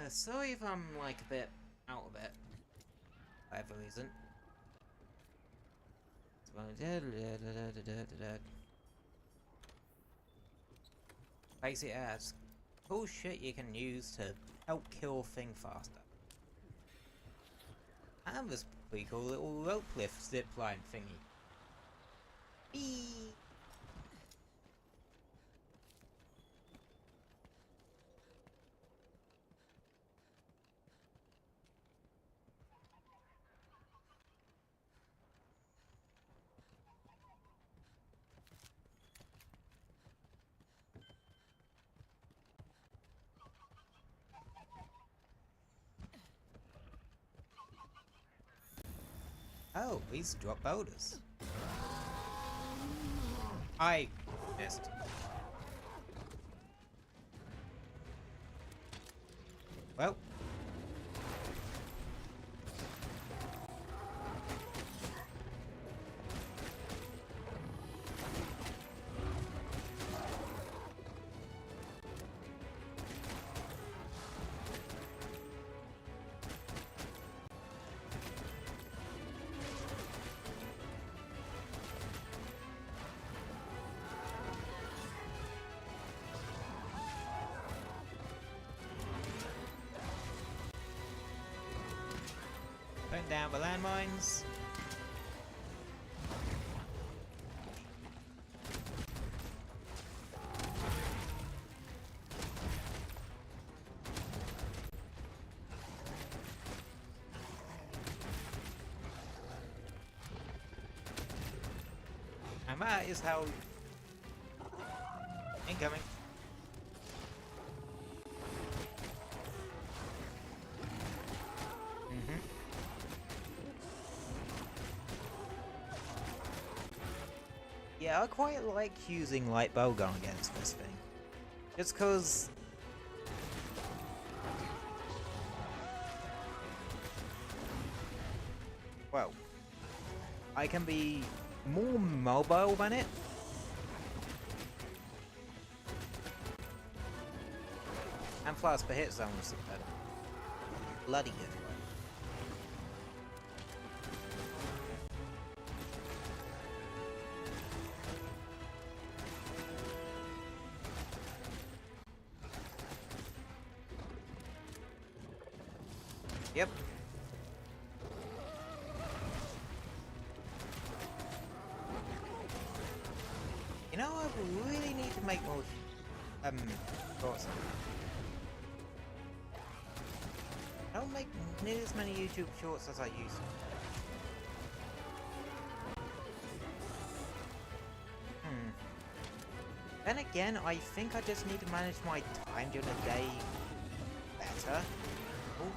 Sorry if I'm like a bit out of it. For whatever reason. Basic ads. Cool shit you can use to help kill thing faster. And this pretty cool little rope lift zipline thingy. Eee. Oh, he's dropped boulders. I missed. Well. Putting down the landmines. And that is how... Incoming. Yeah, I quite like using light bowgun against this thing. Just cause... Well, I can be more mobile than it. And plus the hit zones are bloody good. Yep. You know, I really need to make more thoughts. I don't make nearly as many YouTube shorts as I used to. Then again, I think I just need to manage my time during the day better. Ooh.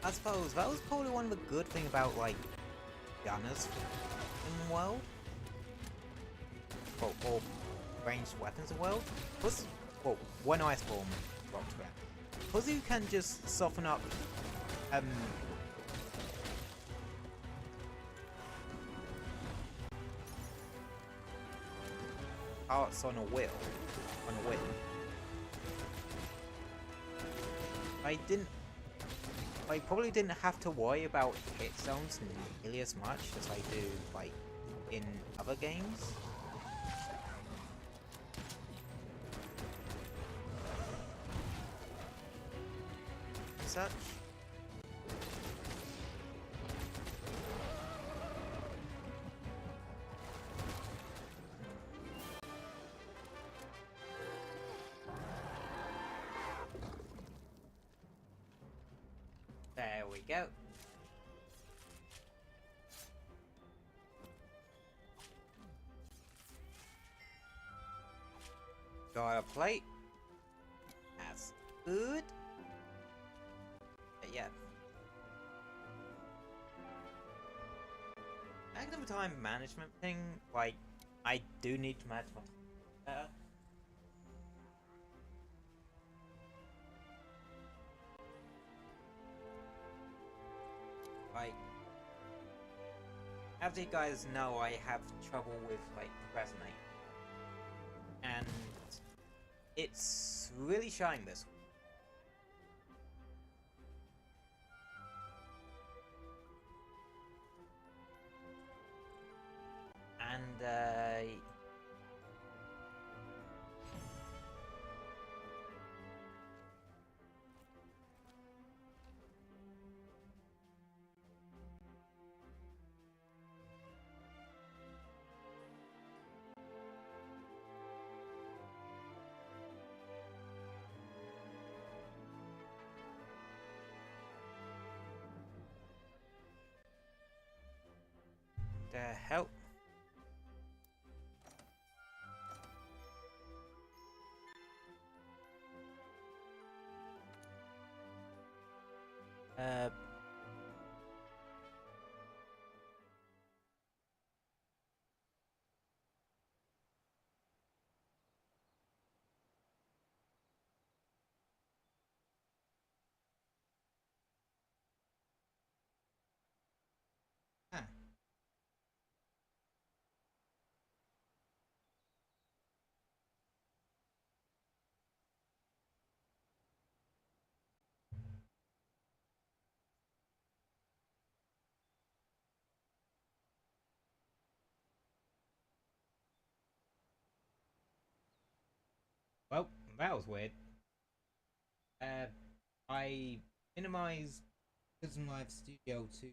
I suppose that was probably one of the good things about, like, gunners in the world. Or ranged weapons in the world. Plus, well, when Iceborne dropped around. Because you can just soften up, parts on a wheel. I probably didn't have to worry about hit zones nearly as much as I do, like, in other games. And such. There we go. Got a plate. That's good. But yeah. Back to the time management thing, like, I do need to manage my better. Like, as you guys know, I have trouble with, like, procrastinating. And it's really showing this week. And the hell? Uh, huh. Well, that was weird. Uh, I minimized Prism Live Studio to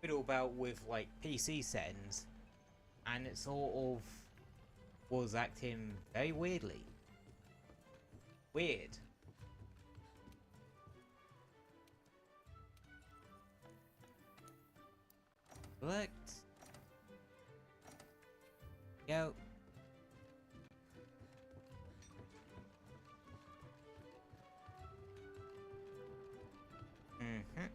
fiddle about with like PC settings, and it sort of was acting very weirdly. Weird. Select. Go. Mm-hmm.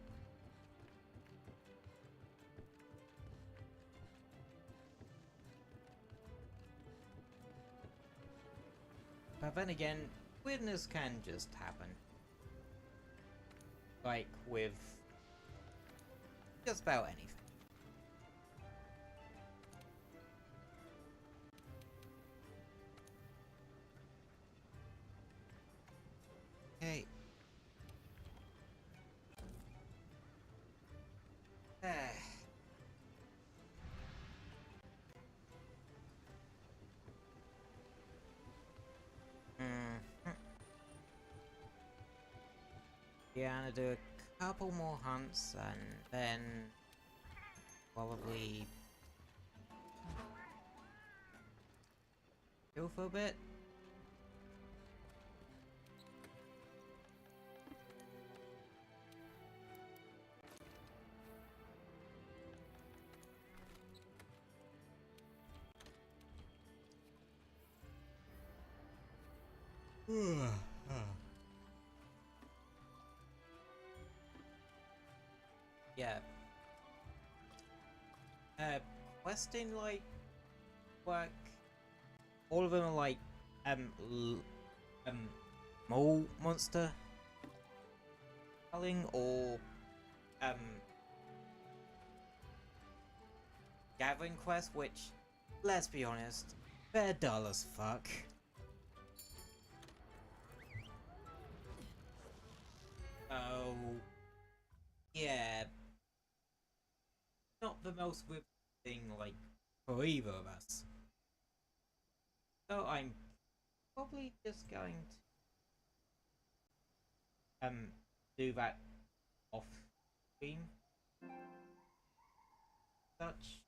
But then again, weirdness can just happen. Like with just about anything. Okay. Mhm. Yeah, I'm gonna do a couple more hunts and then probably go for a bit. Yeah. Questing like work. All of them are like mole monster culling or um gathering quest, which, let's be honest, they're dull as fuck. Oh, yeah, not the most whip thing like for either of us. So I'm probably just going to do that off stream. Such.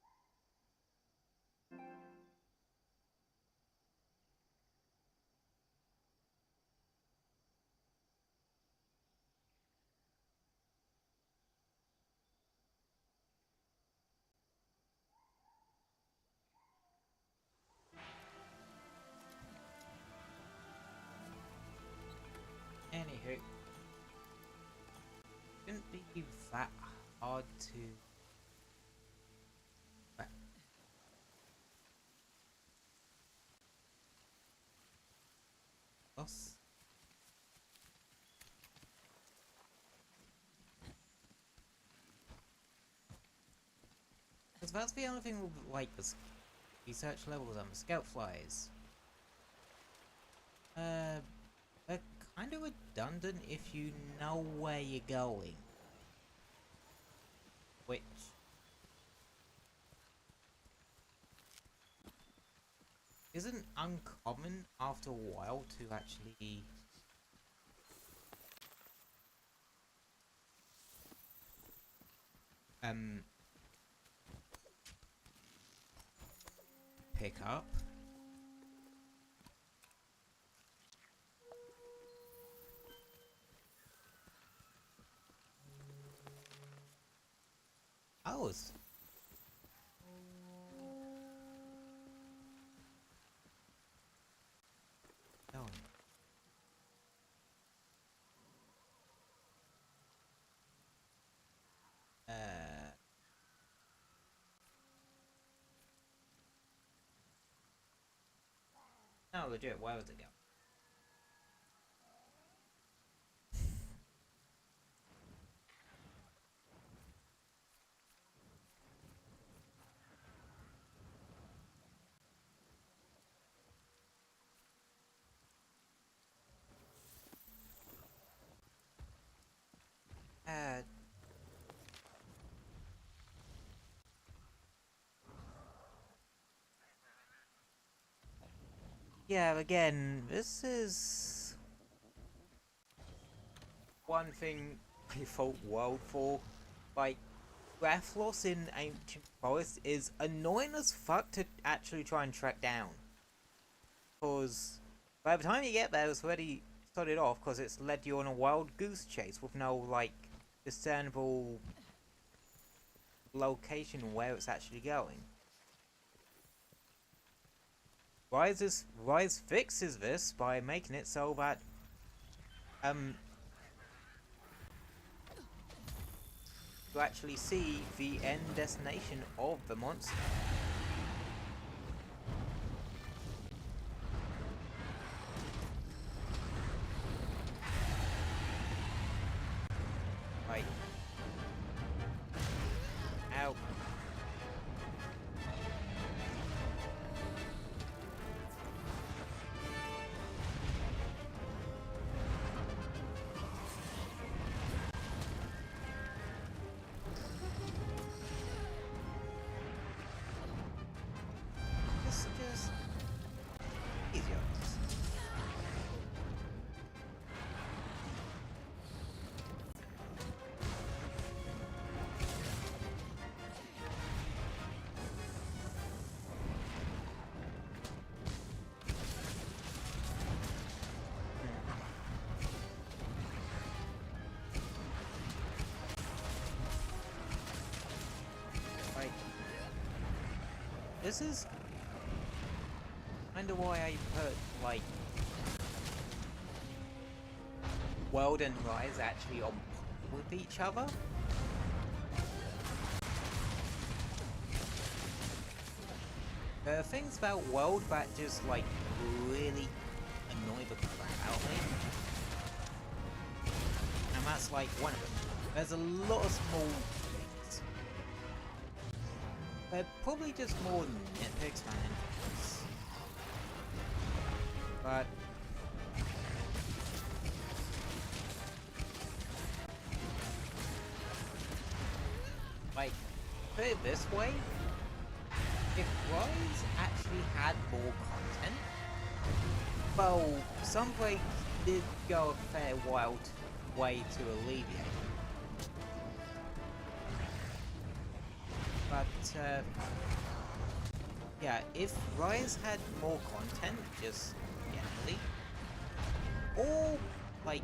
Anywho, shouldn't be that hard to. Boss. Because that's the only thing with like the research levels and the scout flies. They're redundant if you know where you're going. Which isn't uncommon after a while to actually pick up. Oh, it's going. No, legit, where was it going? Yeah, again, this is one thing I fault World for. Like, breath loss in Ancient Forest is annoying as fuck to actually try and track down. Because by the time you get there, it's already started off because it's led you on a wild goose chase with no, like, discernible location where it's actually going. Rise fixes this by making it so that you actually see the end destination of the monster. Like, ow. Just easy on this. Like, this is kinda why I put, like, World and Rise actually on with each other. There are things about World that just, like, really annoy the crap out of me. And that's, like, one of them. There's a lot of small things. They're probably just more nitpicks than anything else. But like, put it this way, if Rise actually had more content, well, some breaks did go a fair wild way to alleviate it. But yeah, if Rise had more content, just generally, or like,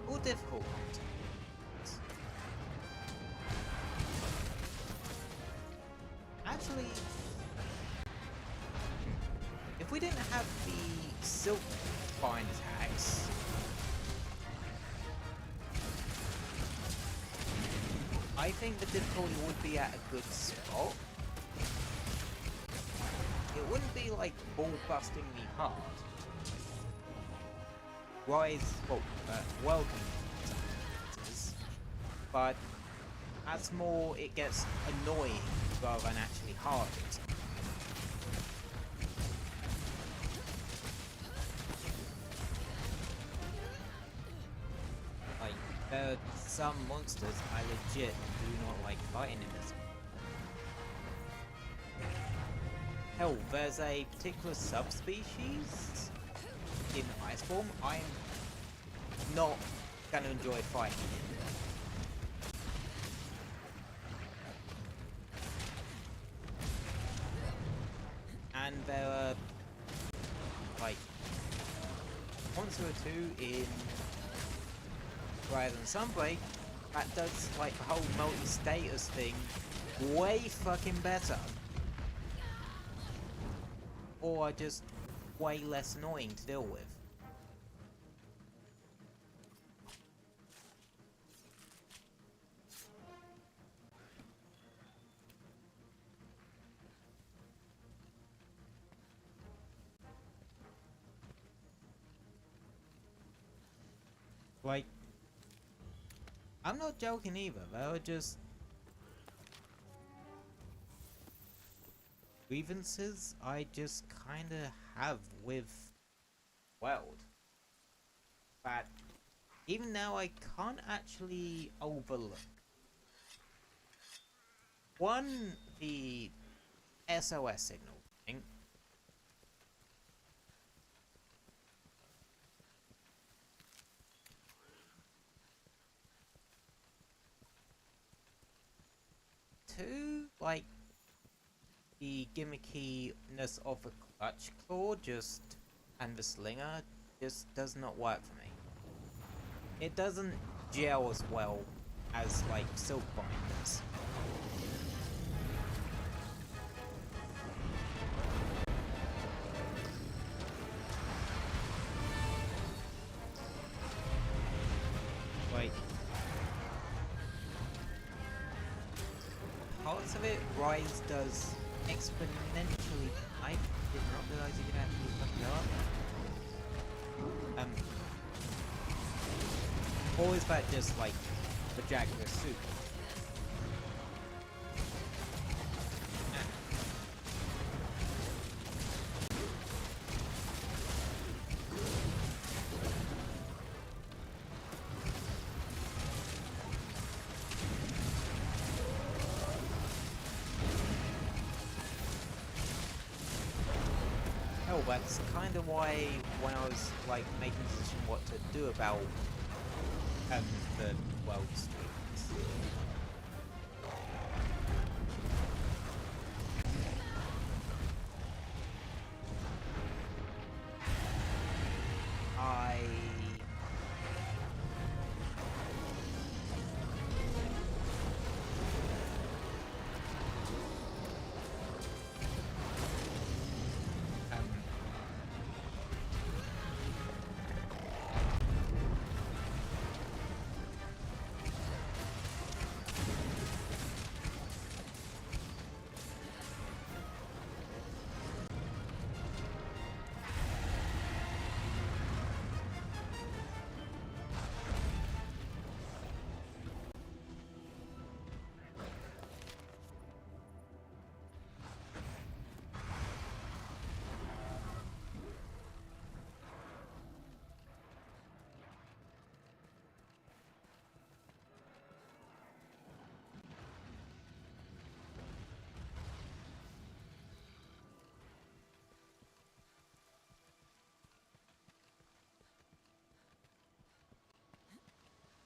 or difficult content. Actually, if we didn't have the silk bind attacks, I think the difficulty would be at a good spot. It wouldn't be like ball-bustingly hard. Rise, well, welcome, but as more it gets annoying rather than actually hard. are some monsters I legit do not like fighting in this. Hell, there's a particular subspecies in ice form I'm not gonna enjoy fighting. And there are like monster or two in Rise and Sunbreak that does like the whole multi-status thing way fucking better. Or are just way less annoying to deal with. Like, I'm not joking either, there are just grievances I just kinda have with world. But even now I can't actually overlook. One, the SOS signal thing. Two, like, the gimmickiness of the clutch claw and the slinger just does not work for me. It doesn't gel as well as like silk binders. Like, parts of it Rise does exponentially. I did not realize you could actually fuck it up. Or is that just like the Jaguar suit? Hell, that's kind of why when I was like making a decision what to do about the world streams, I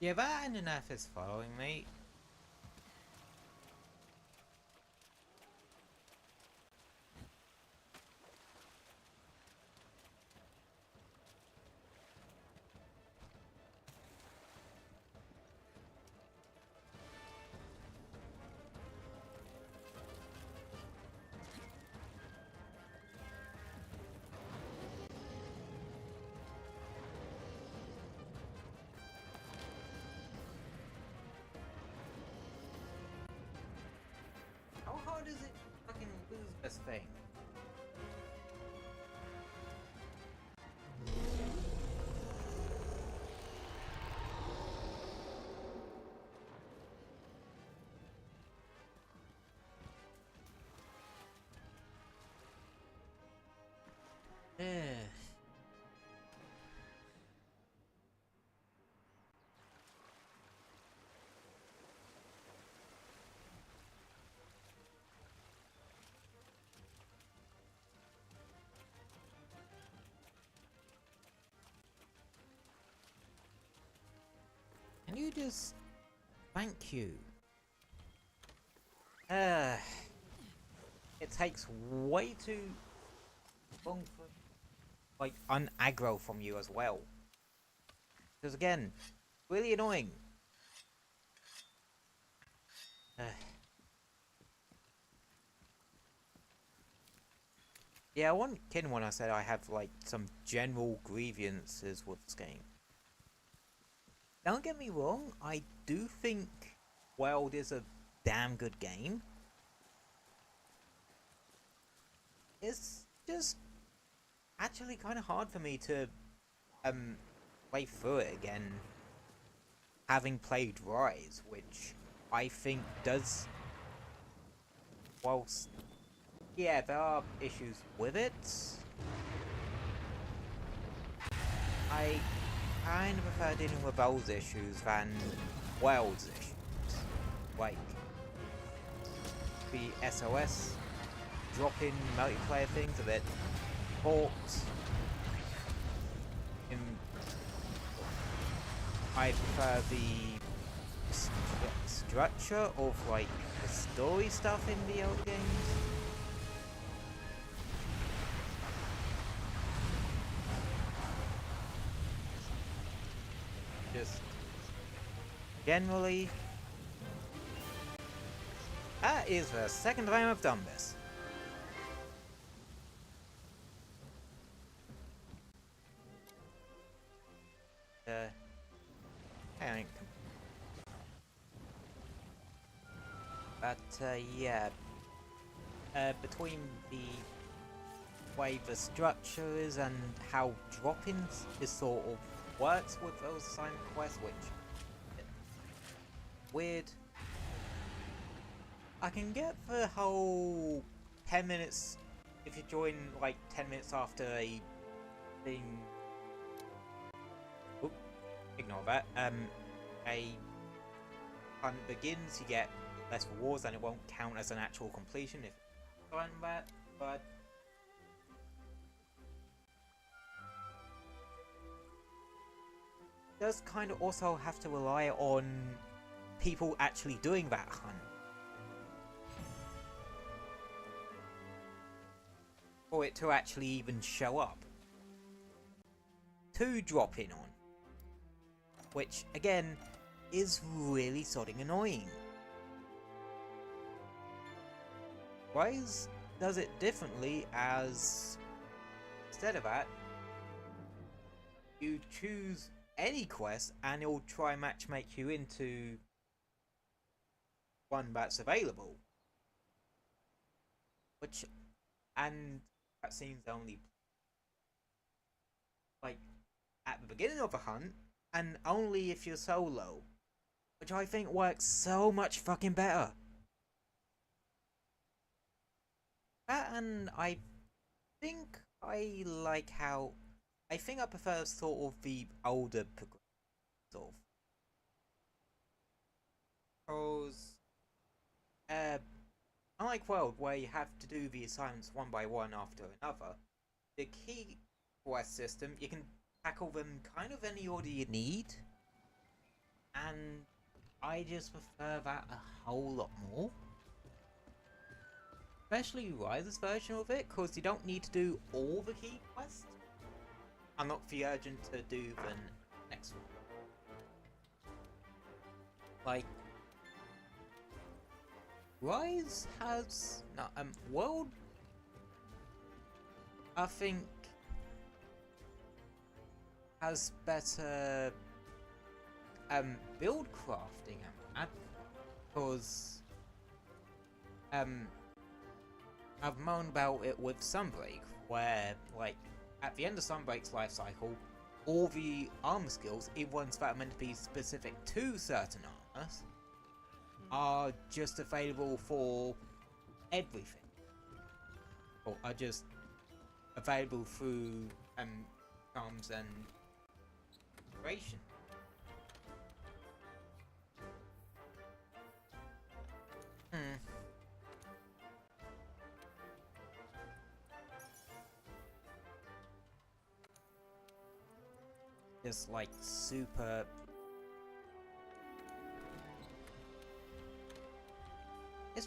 yeah, that and an F is following me. How hard is it to fucking lose this thing? Eh. you just... Thank you. It takes way too long for, like, unaggro from you as well. Because again, really annoying. Yeah, I wasn't kidding when I said I have, like, some general grievances with this game. Don't get me wrong, I do think World is a damn good game. It's just actually kind of hard for me to play through it again, having played Rise, which I think does, whilst yeah, there are issues with it, I kind of prefer dealing with those issues than World's issues. Like the SOS drop-in multiplayer things a bit forked. I prefer the structure of, like, the story stuff in the old games. Just generally, that is the second time I've done this. But yeah, between the way the structure is and how drop-ins is sort of works with those assignment quests, which weird. I can get the whole 10 minutes if you join like 10 minutes after a thing. Oop, ignore that. A hunt begins, you get less rewards and it won't count as an actual completion if you find that, but does kind of also have to rely on people actually doing that hunt for it to actually even show up to drop in on, which again is really sodding annoying. Rise does it differently, as instead of that you choose any quest and it'll try and matchmake you into one that's available, which, and that seems only like at the beginning of a hunt and only if you're solo, which I think works so much fucking better. That, and I think I like how, I think I prefer sort of the older sort of, because unlike World where you have to do the assignments one by one after another, the key quest system you can tackle them kind of any order you need, and I just prefer that a whole lot more. Especially Rise's version of it, because you don't need to do all the key quests. I'm not the urgent to do the next one. Like, Rise has no World, I think, has better build crafting, because I've moaned about it with Sunbreak, where, like, at the end of Sunbreak's life cycle, all the armor skills, even ones that are meant to be specific to certain armors, are just available for everything, or are just available through charms and creation. Just like super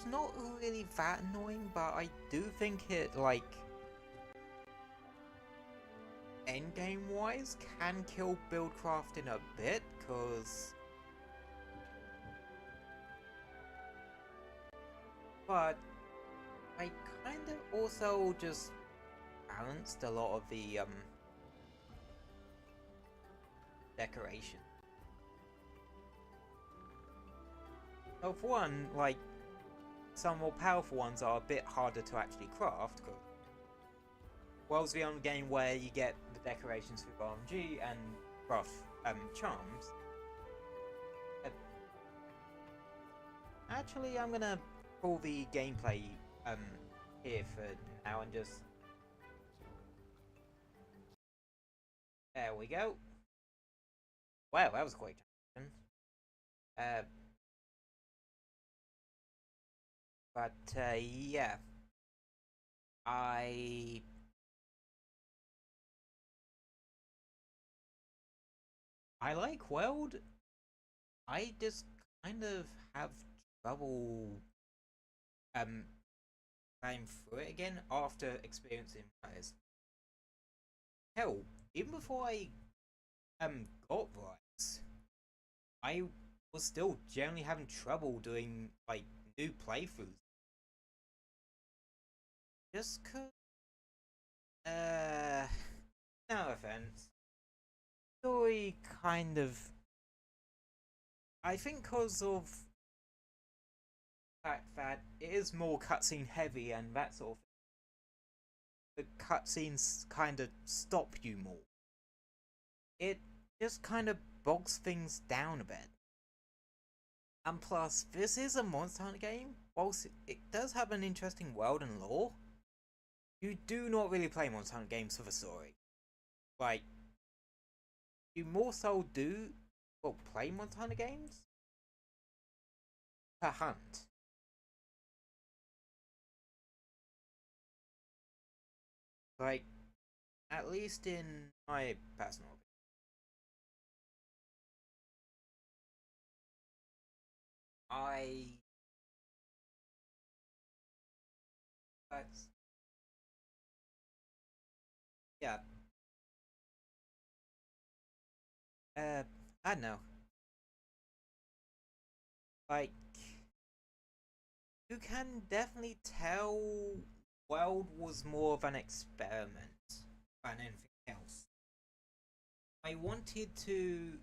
it's not really that annoying, but I do think it, like, endgame wise, can kill build crafting a bit, because. But I kind of also just balanced a lot of the decoration. So for one, like, some more powerful ones are a bit harder to actually craft, because World's the only game where you get the decorations through RNG and craft charms. Actually, I'm gonna pull the gameplay here for now and just. There we go. Wow, that was quite challenging. But yeah, I like World. I just kind of have trouble playing through it again after experiencing Rise. Hell, even before I got Rise, I was still generally having trouble doing like new playthroughs. Just cause no offense. Story kind of, I think cause of the fact that it is more cutscene heavy and that sort of thing. The cutscenes kind of stop you more. It just kind of bogs things down a bit. And plus, this is a Monster Hunter game. Whilst it does have an interesting world and lore, you do not really play Monster Hunter games for the story. Like, you more so do, well, play Monster Hunter games per hunt. Like, at least in my personal opinion. That's, yeah. I don't know. Like, you can definitely tell World was more of an experiment than anything else. I wanted to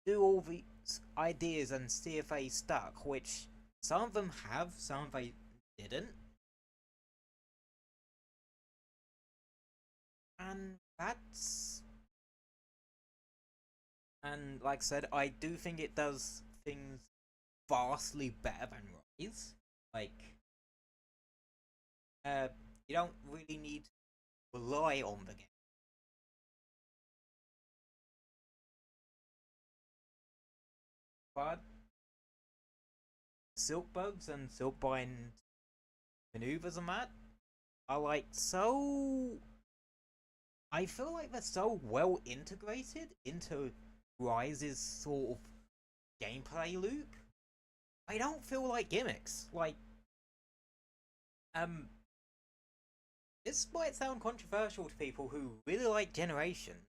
do all these ideas and see if they stuck, which some of them have, some of them didn't. And that's. And like I said, I do think it does things vastly better than Rise. Like, you don't really need to rely on the game. But silk bugs and silkbind maneuvers and that are like so. I feel like they're so well integrated into Rise's sort of gameplay loop. I don't feel like gimmicks. Like, um, this might sound controversial to people who really like Generations.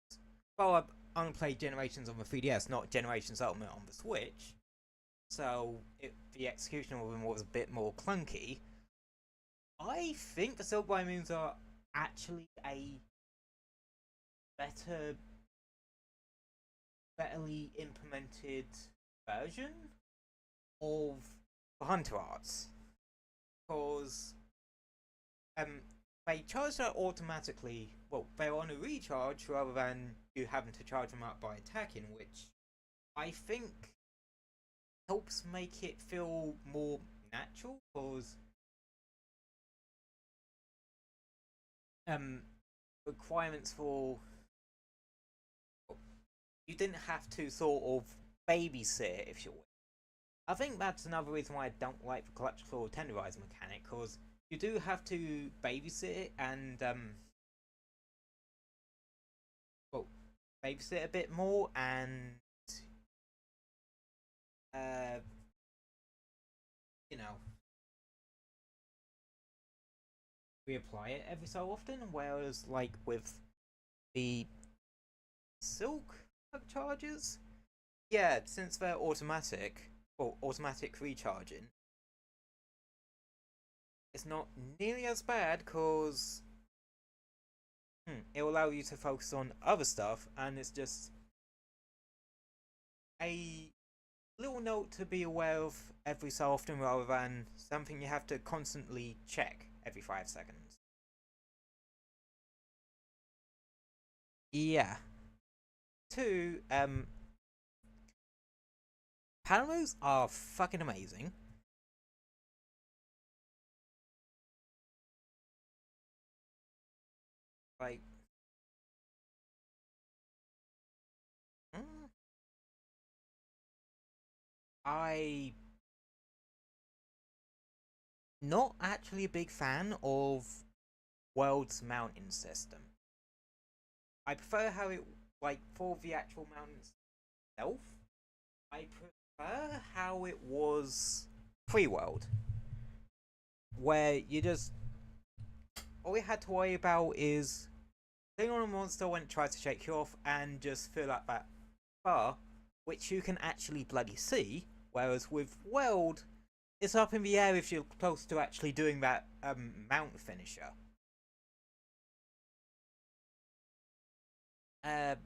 Well, I've only played Generations on the 3DS, not Generations Ultimate on the Switch. So the execution of them was a bit more clunky. I think the Silkbind moves are actually a betterly implemented version of the Hunter Arts. Because they charge that automatically. Well, they're on a recharge rather than you having to charge them up by attacking, which I think helps make it feel more natural. Because requirements for, you didn't have to sort of babysit, if you will. I think that's another reason why I don't like the clutch claw tenderizer mechanic, because you do have to babysit it and well, babysit a bit more and uh, you know, reapply it every so often, whereas like with the silk charges, yeah, since they're automatic, or automatic recharging, it's not nearly as bad because it will allow you to focus on other stuff, and it's just a little note to be aware of every so often rather than something you have to constantly check every 5 seconds. Yeah. Two, panels are fucking amazing. Like, mm, I not actually a big fan of World's mountain system. I prefer how it like for the actual mountain itself. I prefer how it was pre-world, where you just all you had to worry about is thing on a monster when it tries to shake you off and just fill up that bar, which you can actually bloody see. Whereas with World, it's up in the air if you're close to actually doing that mount finisher. Uh,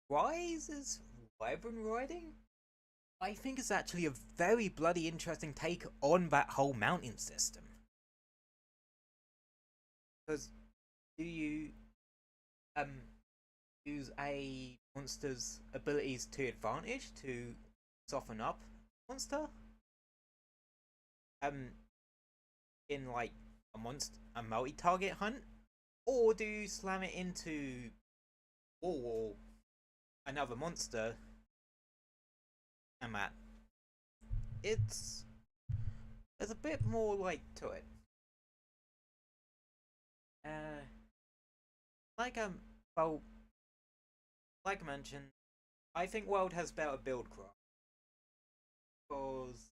Rise is Wyvern riding. I think it's actually a very bloody interesting take on that whole mountain system. Because do you um use a monster's abilities to advantage to soften up monster? Um, in like a multi-target hunt, or do you slam it into wall or another monster? And that it's there's a bit more like to it. Uh, like well, like I mentioned, I think World has better build craft because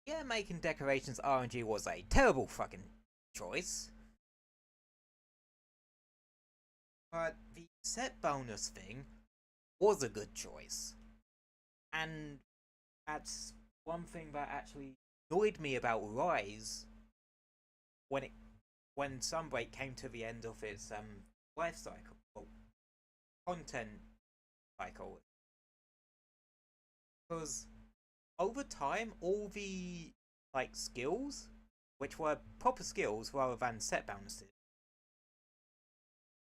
yeah, making decorations RNG was a terrible fucking choice. But the set bonus thing was a good choice. And that's one thing that actually annoyed me about Rise when it when Sunbreak came to the end of its life cycle, well, content cycle, because over time all the like skills, which were proper skills rather than set bonuses,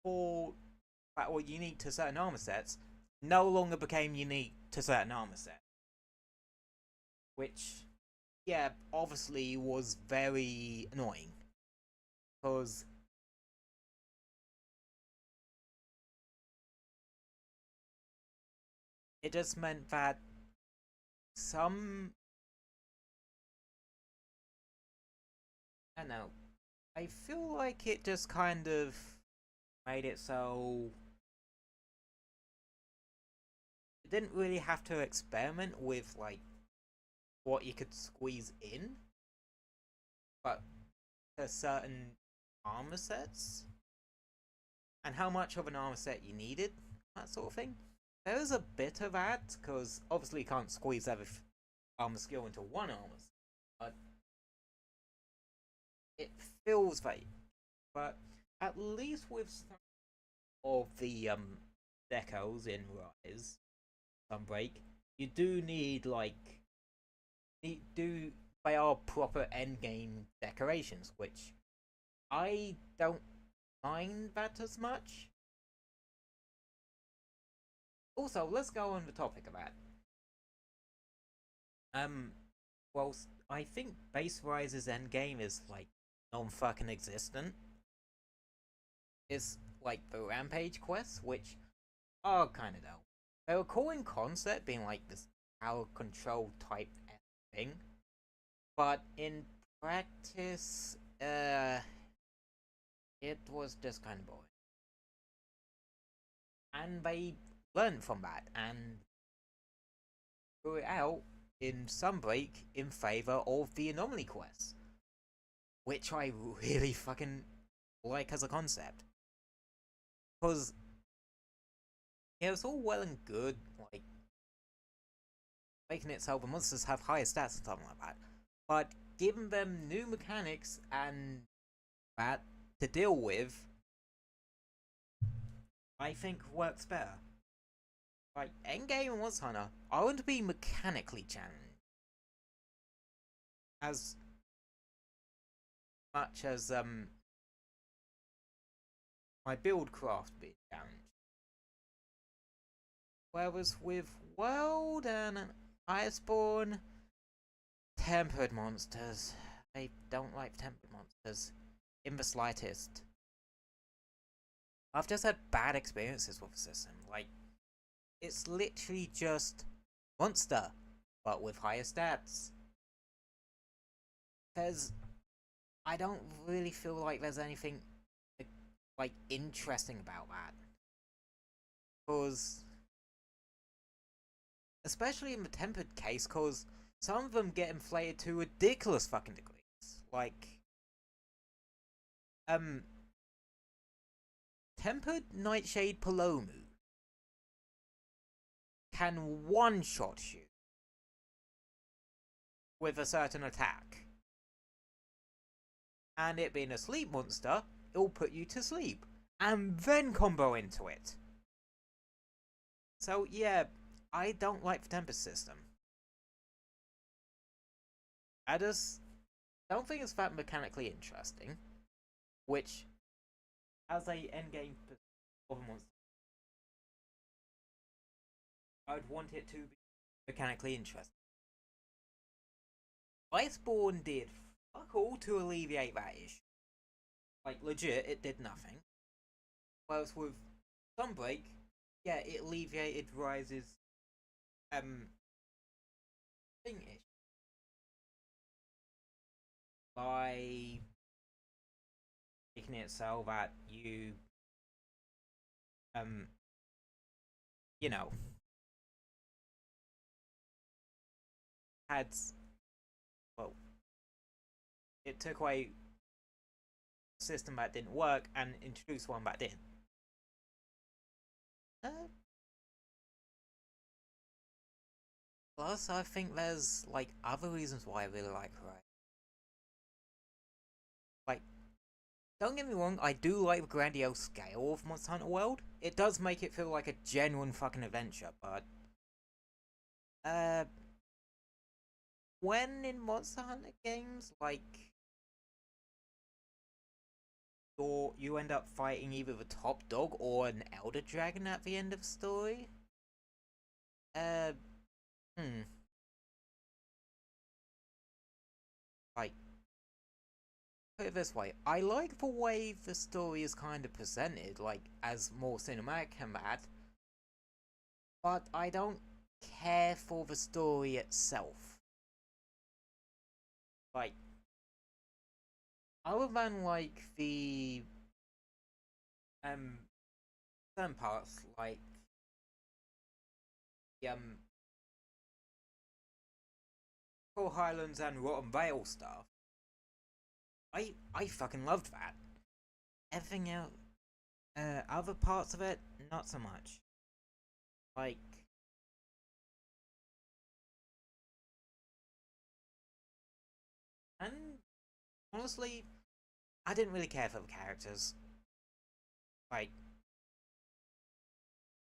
for that were unique to certain armor sets, no longer became unique to certain armor sets, which yeah, obviously was very annoying because it just meant that some I don't know. I feel like it just kind of made it so it didn't really have to experiment with like what you could squeeze in, but to certain armor sets and how much of an armor set you needed, that sort of thing. There is a bit of that because obviously you can't squeeze every armor skill into one armor, but it feels vague. But at least with some of the decos in Rise, Sunbreak, you do need like do they are proper endgame decorations, which I don't mind that as much. Also, let's go on the topic of that. Um, well, I think Base Rise's endgame is like non-fucking existent. It's like the Rampage quests, which are kind of dull. They were cool in concept, being like this power control type thing, but in practice, it was just kind of boring. And they learned from that and threw it out in Sunbreak in favour of the anomaly quest, which I really fucking like as a concept. Because yeah, it's all well and good, like making it so the monsters have higher stats and something like that, but giving them new mechanics and that to deal with, I think works better. Like Endgame and Monster Hunter, I want to be mechanically challenged as much as my build craft being challenged. Whereas with World and Iceborne, tempered monsters, I don't like tempered monsters in the slightest. I've just had bad experiences with the system. Like, it's literally just monster, but with higher stats. Because I don't really feel like there's anything like interesting about that. Because, especially in the tempered case, because some of them get inflated to ridiculous fucking degrees. Like, tempered Nightshade Palomu can one-shot you with a certain attack. And it being a sleep monster, it'll put you to sleep. And then combo into it. So yeah, I don't like the Tempest system. I just don't think it's that mechanically interesting. Which, as a endgame of a monster, I'd want it to be mechanically interesting. Iceborne did fuck all to alleviate that issue. Like, legit, it did nothing. Whereas with Sunbreak, yeah, it alleviated Rise's thing issue by making it so that you know, had, well, it took away a system that didn't work and introduced one that did. Plus, I think there's like other reasons why I really like Rise. Like, don't get me wrong, I do like the grandiose scale of Monster Hunter World. It does make it feel like a genuine fucking adventure, but when in Monster Hunter games, like, you end up fighting either the top dog or an elder dragon at the end of the story. Like, put it this way, I like the way the story is kind of presented, like, as more cinematic and that, but I don't care for the story itself. Like, other than, like, the, some parts, like, the, Coral Highlands and Rotten Vale stuff, I fucking loved that. Everything else, other parts of it, not so much. Like, and honestly, I didn't really care for the characters. Like,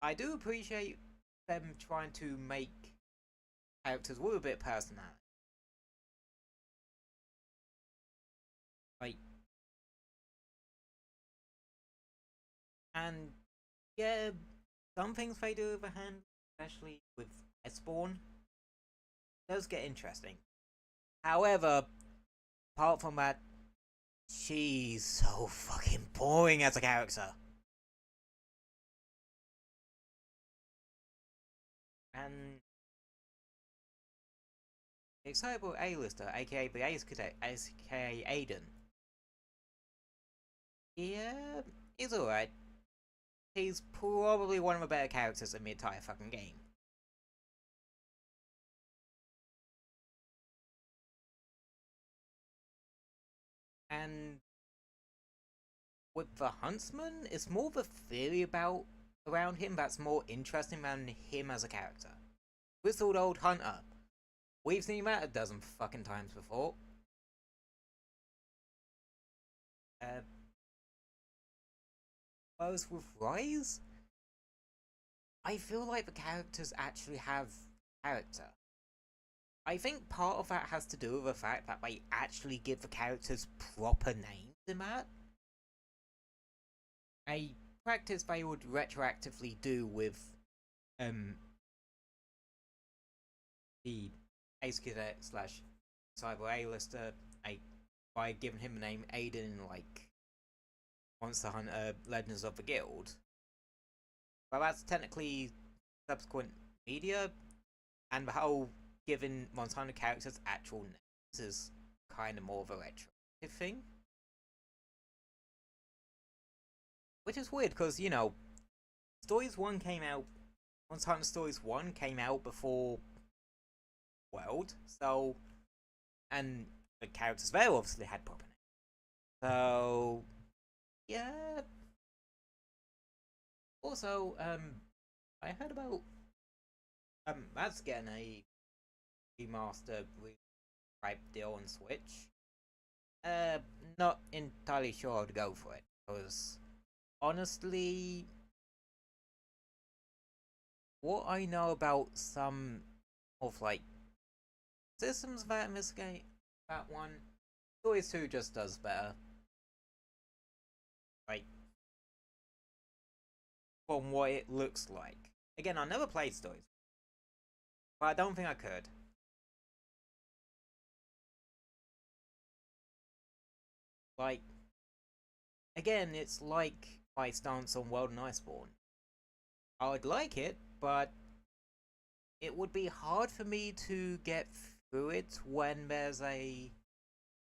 I do appreciate them trying to make characters with a bit of personality. Like, and yeah, some things they do with the hand, especially with Iceborne, does get interesting. However, apart from that, she's so fucking boring as a character. And the excitable A-lister, aka the Ace Cadet, aka Aiden. Yeah, he's alright. He's probably one of the better characters in the entire fucking game. And with the Huntsman, it's more of a theory about around him that's more interesting than him as a character. Whistled Old Hunter. We've seen that a dozen fucking times before. Whereas with Rise, I feel like the characters actually have character. I think part of that has to do with the fact that they actually give the characters proper names in that. A practice they would retroactively do with the Ace Cadet slash Cyber A-lister by giving him the name Aiden in like Monster Hunter Legends of the Guild. But that's technically subsequent media, and the whole giving Monster Hunter characters actual names is kind of more of a retroactive thing. Which is weird because, you know, Stories 1 came out, Monster Hunter Stories 1 came out before World, so, and the characters there obviously had proper names. So, yeah. Also, I heard about, that's getting a remaster type deal on Switch. Not entirely sure how to go for it, because honestly, what I know about some of like systems that in this game, that one, Stories 2 just does better. Like, from what it looks like. Again, I never played Stories, but I don't think I could. Like, again, it's like my stance on World and Iceborne. I would like it, but it would be hard for me to get through it when there's a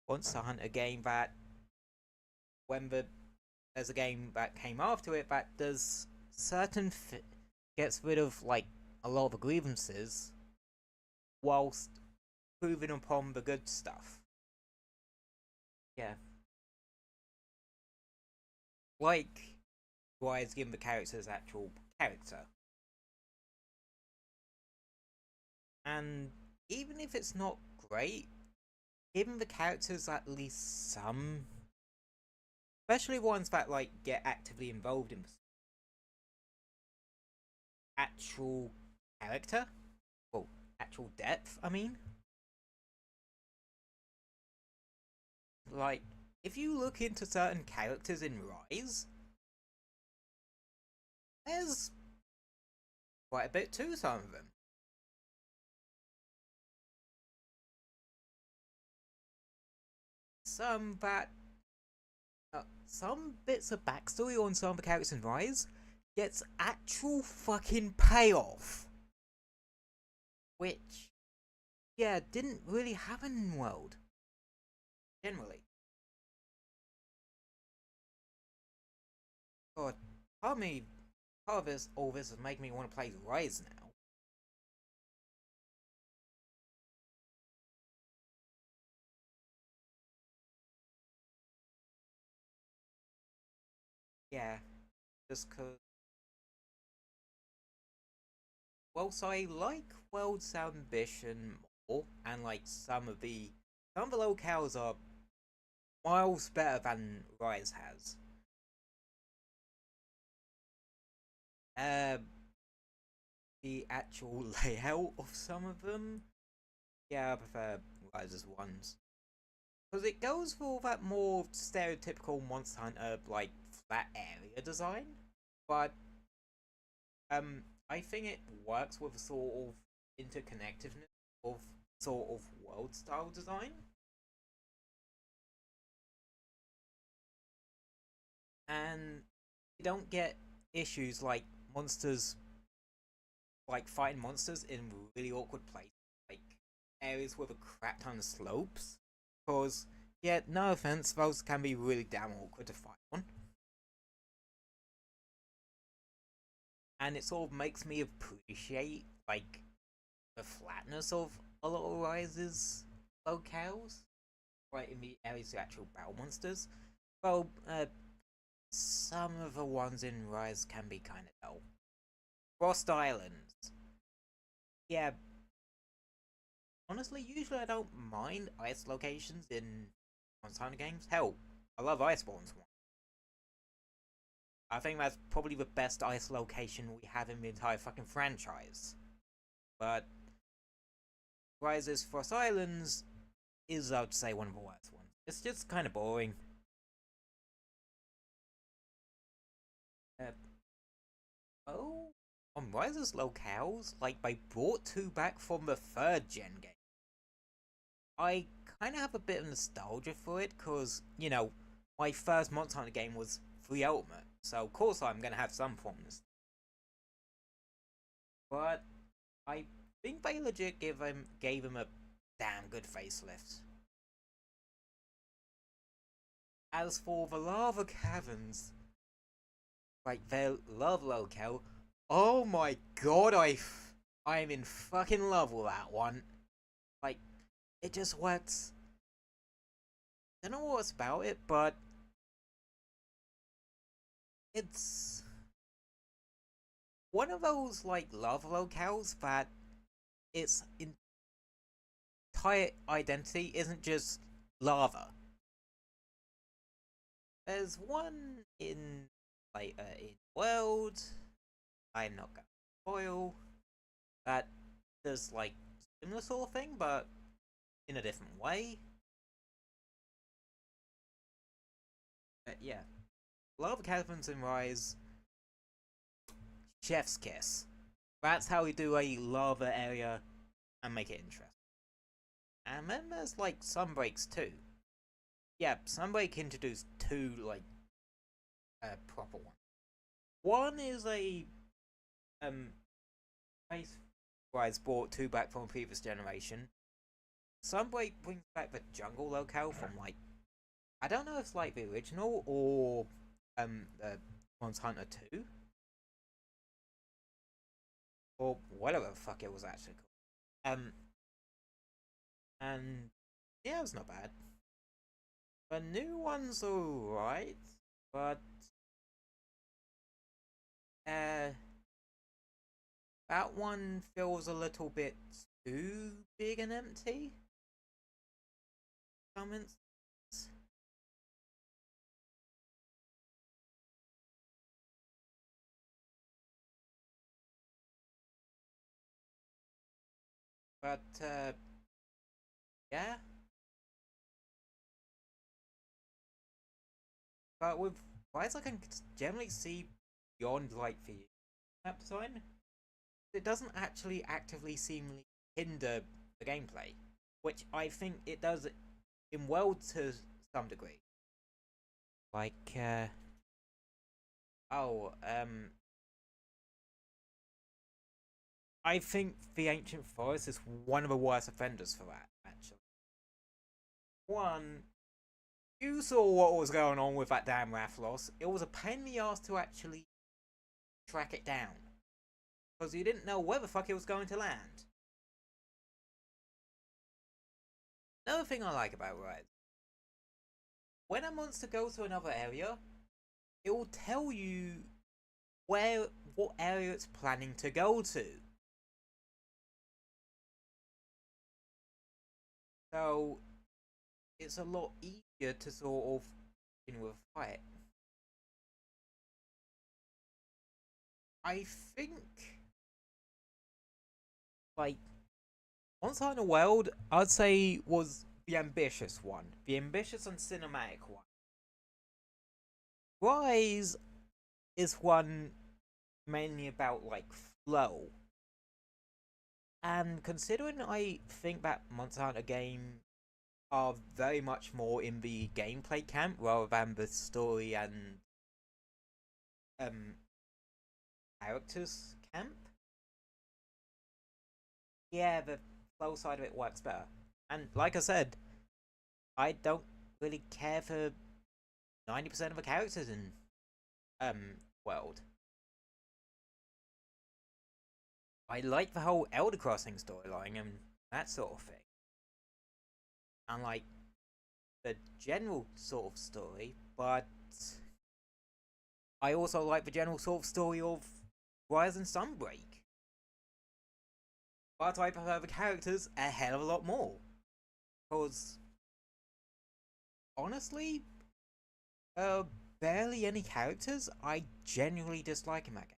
Monster Hunter game that there's a game that came after it that does gets rid of like a lot of the grievances whilst proving upon the good stuff. Yeah. Like Wise giving the characters actual character. And even if it's not great, giving the characters at least some, especially ones that like get actively involved in actual character, well, actual depth, I mean. Like, if you look into certain characters in Rise, there's quite a bit to some of them. Some bits of backstory on some of the characters in Rise gets actual fucking payoff. Which, yeah, didn't really happen in World. Generally. God, part of this, all this is making me want to play Rise now. Yeah, just cause. Well, so I like World's ambition more, and like some of the locales are miles better than Rise has. Uh, the actual layout of some of them, yeah, I prefer Rise's ones. Because it goes for all that more stereotypical Monster Hunter, like, flat area design. But, I think it works with a sort of interconnectedness of sort of world style design. And you don't get issues like monsters, like fighting monsters in really awkward places, like areas with a crap ton of slopes. Because, yeah, no offense, those can be really damn awkward to fight on. And it sort of makes me appreciate, like, the flatness of a lot of Rise's locales. right in the areas of actual battle monsters. Well, some of the ones in Rise can be kind of dull. Frost Islands. Yeah, honestly, usually I don't mind ice locations in Monster Hunter games. Hell, I love Iceborne's one. I think that's probably the best ice location we have in the entire fucking franchise. But Rise's Frost Islands is, I would say, one of the worst ones. It's just kind of boring. Uh, oh, on Rise's locales, like they brought two back from the third gen game. I kind of have a bit of nostalgia for it because, you know, my first Monster Hunter game was 3 Ultimate, so of course I'm gonna have some fondness. But I think they legit gave him a damn good facelift. As for the lava caverns, like their love locale, oh my god, I'm in fucking love with that one. Like, it just works. I don't know what's about it, but it's one of those like lava locales that its entire identity isn't just lava. There's one in in World. I'm not gonna spoil that does like similar sort of thing, but in a different way. But yeah, lava caverns in Rise, chef's kiss. That's how we do a lava area and make it interesting. And then there's like Sunbreaks too. Yeah, Sunbreak introduced two like proper ones. One is a place where I brought two back from a previous generation. Sunbreak brings back the jungle locale from like I don't know if it's like the original or the Monster Hunter 2 or whatever the fuck it was actually called. And yeah, it was not bad. The new one's alright, but uh, that one feels a little bit too big and empty. Comments. But yeah. But with Rise, I can generally see beyond like the map design. It doesn't actually actively seemingly hinder the gameplay, which I think it does in World to some degree. Like, oh, I think the Ancient Forest is one of the worst offenders for that, actually. One, you saw what was going on with that damn Rathlos. It was a pain in the ass to actually track it down. Because you didn't know where the fuck it was going to land. Another thing I like about Rise. When a monster goes to another area, it will tell you what area it's planning to go to. So it's a lot easier to sort of begin with a fight. I think like Monster Hunter World, I'd say was the ambitious one, the ambitious and cinematic one. Rise is one mainly about like flow. And considering I think that Monster Hunter game are very much more in the gameplay camp rather than the story and um characters camp. Yeah, the flow side of it works better. And like I said, I don't really care for 90% of the characters in World. I like the whole Elder Crossing storyline and that sort of thing. And like the general sort of story, but I also like the general sort of story of Rise and Sunbreak. But I prefer the characters a hell of a lot more. Because, honestly, barely any characters I genuinely dislike in that game.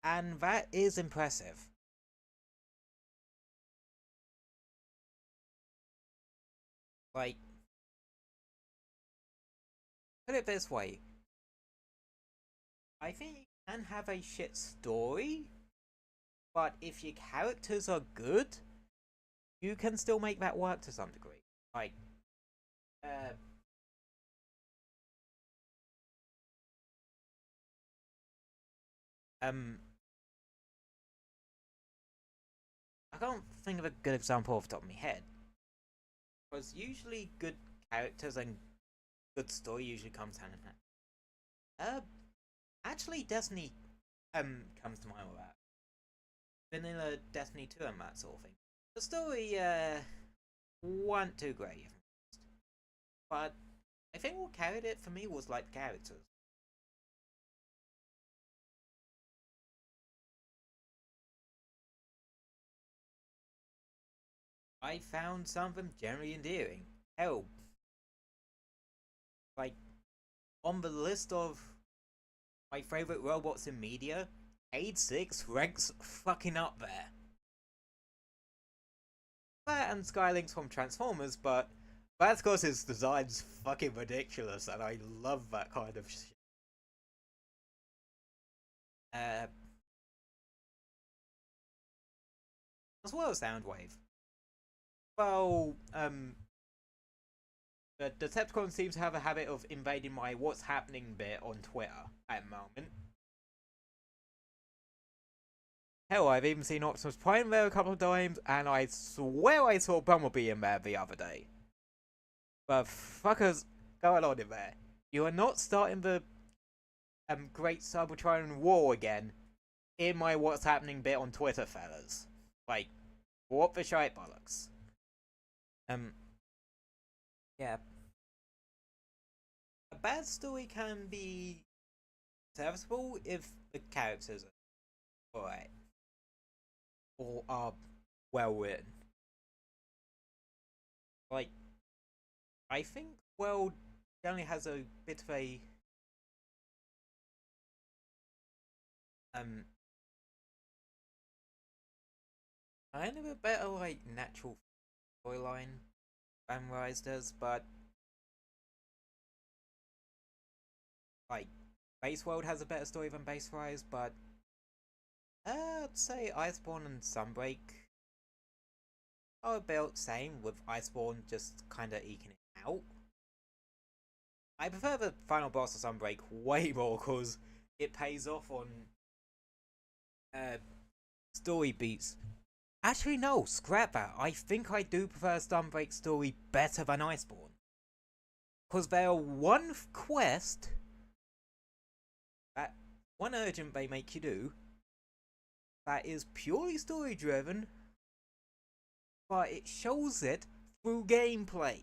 And that is impressive. Like, put it this way. I think you can have a shit story, but if your characters are good, you can still make that work to some degree. Like, uh, I can't think of a good example off the top of my head. Because usually good characters and good story usually comes hand in hand. Actually, Destiny comes to mind with that. Vanilla Destiny 2 and that sort of thing. The story weren't too great, but I think what carried it for me was like the characters. I found some of them generally endearing. Hell, like on the list of my favorite robots in media, Age 6 ranks fucking up there. That and Skylinks from Transformers, but that's because his design's fucking ridiculous, and I love that kind of shit. Uh, as well as Soundwave. Well, the Decepticons seem to have a habit of invading my what's happening bit on Twitter at the moment. Hell, I've even seen Optimus Prime there a couple of times, and I swear I saw Bumblebee in there the other day. But fuckers going on in there. You are not starting the Great Cybertron War again in my what's happening bit on Twitter, fellas. Like, what the shite bollocks. Yeah. A bad story can be serviceable if the characters are alright. Or are well written. Like, I think World generally has a bit of a kind of a better like natural storyline than Rise does, but like Base World has a better story than Base Rise, but I'd say Iceborne and Sunbreak are about the same, with Iceborne just kinda eking it out. I prefer the final boss of Sunbreak way more because it pays off on story beats. Actually, no, scrap that. I think I do prefer Sunbreak's story better than Iceborne. Because there one quest, that one urgent they make you do, that is purely story driven, but it shows it through gameplay.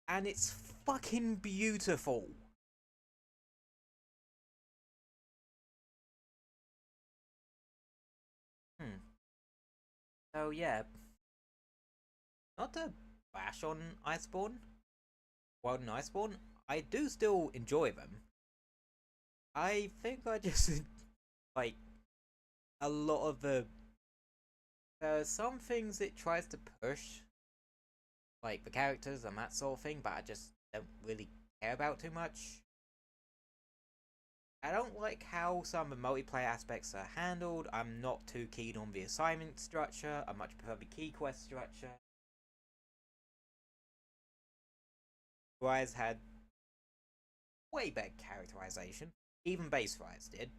And it's fucking beautiful. So yeah, not to bash on Iceborne, Wild and Iceborne, I do still enjoy them. I think I just like a lot of there are some things it tries to push, like the characters and that sort of thing, but I just don't really care about too much. I don't like how some of the multiplayer aspects are handled. I'm not too keen on the assignment structure. I much prefer the key quest structure. Rise had way better characterization. Even Base Rise did.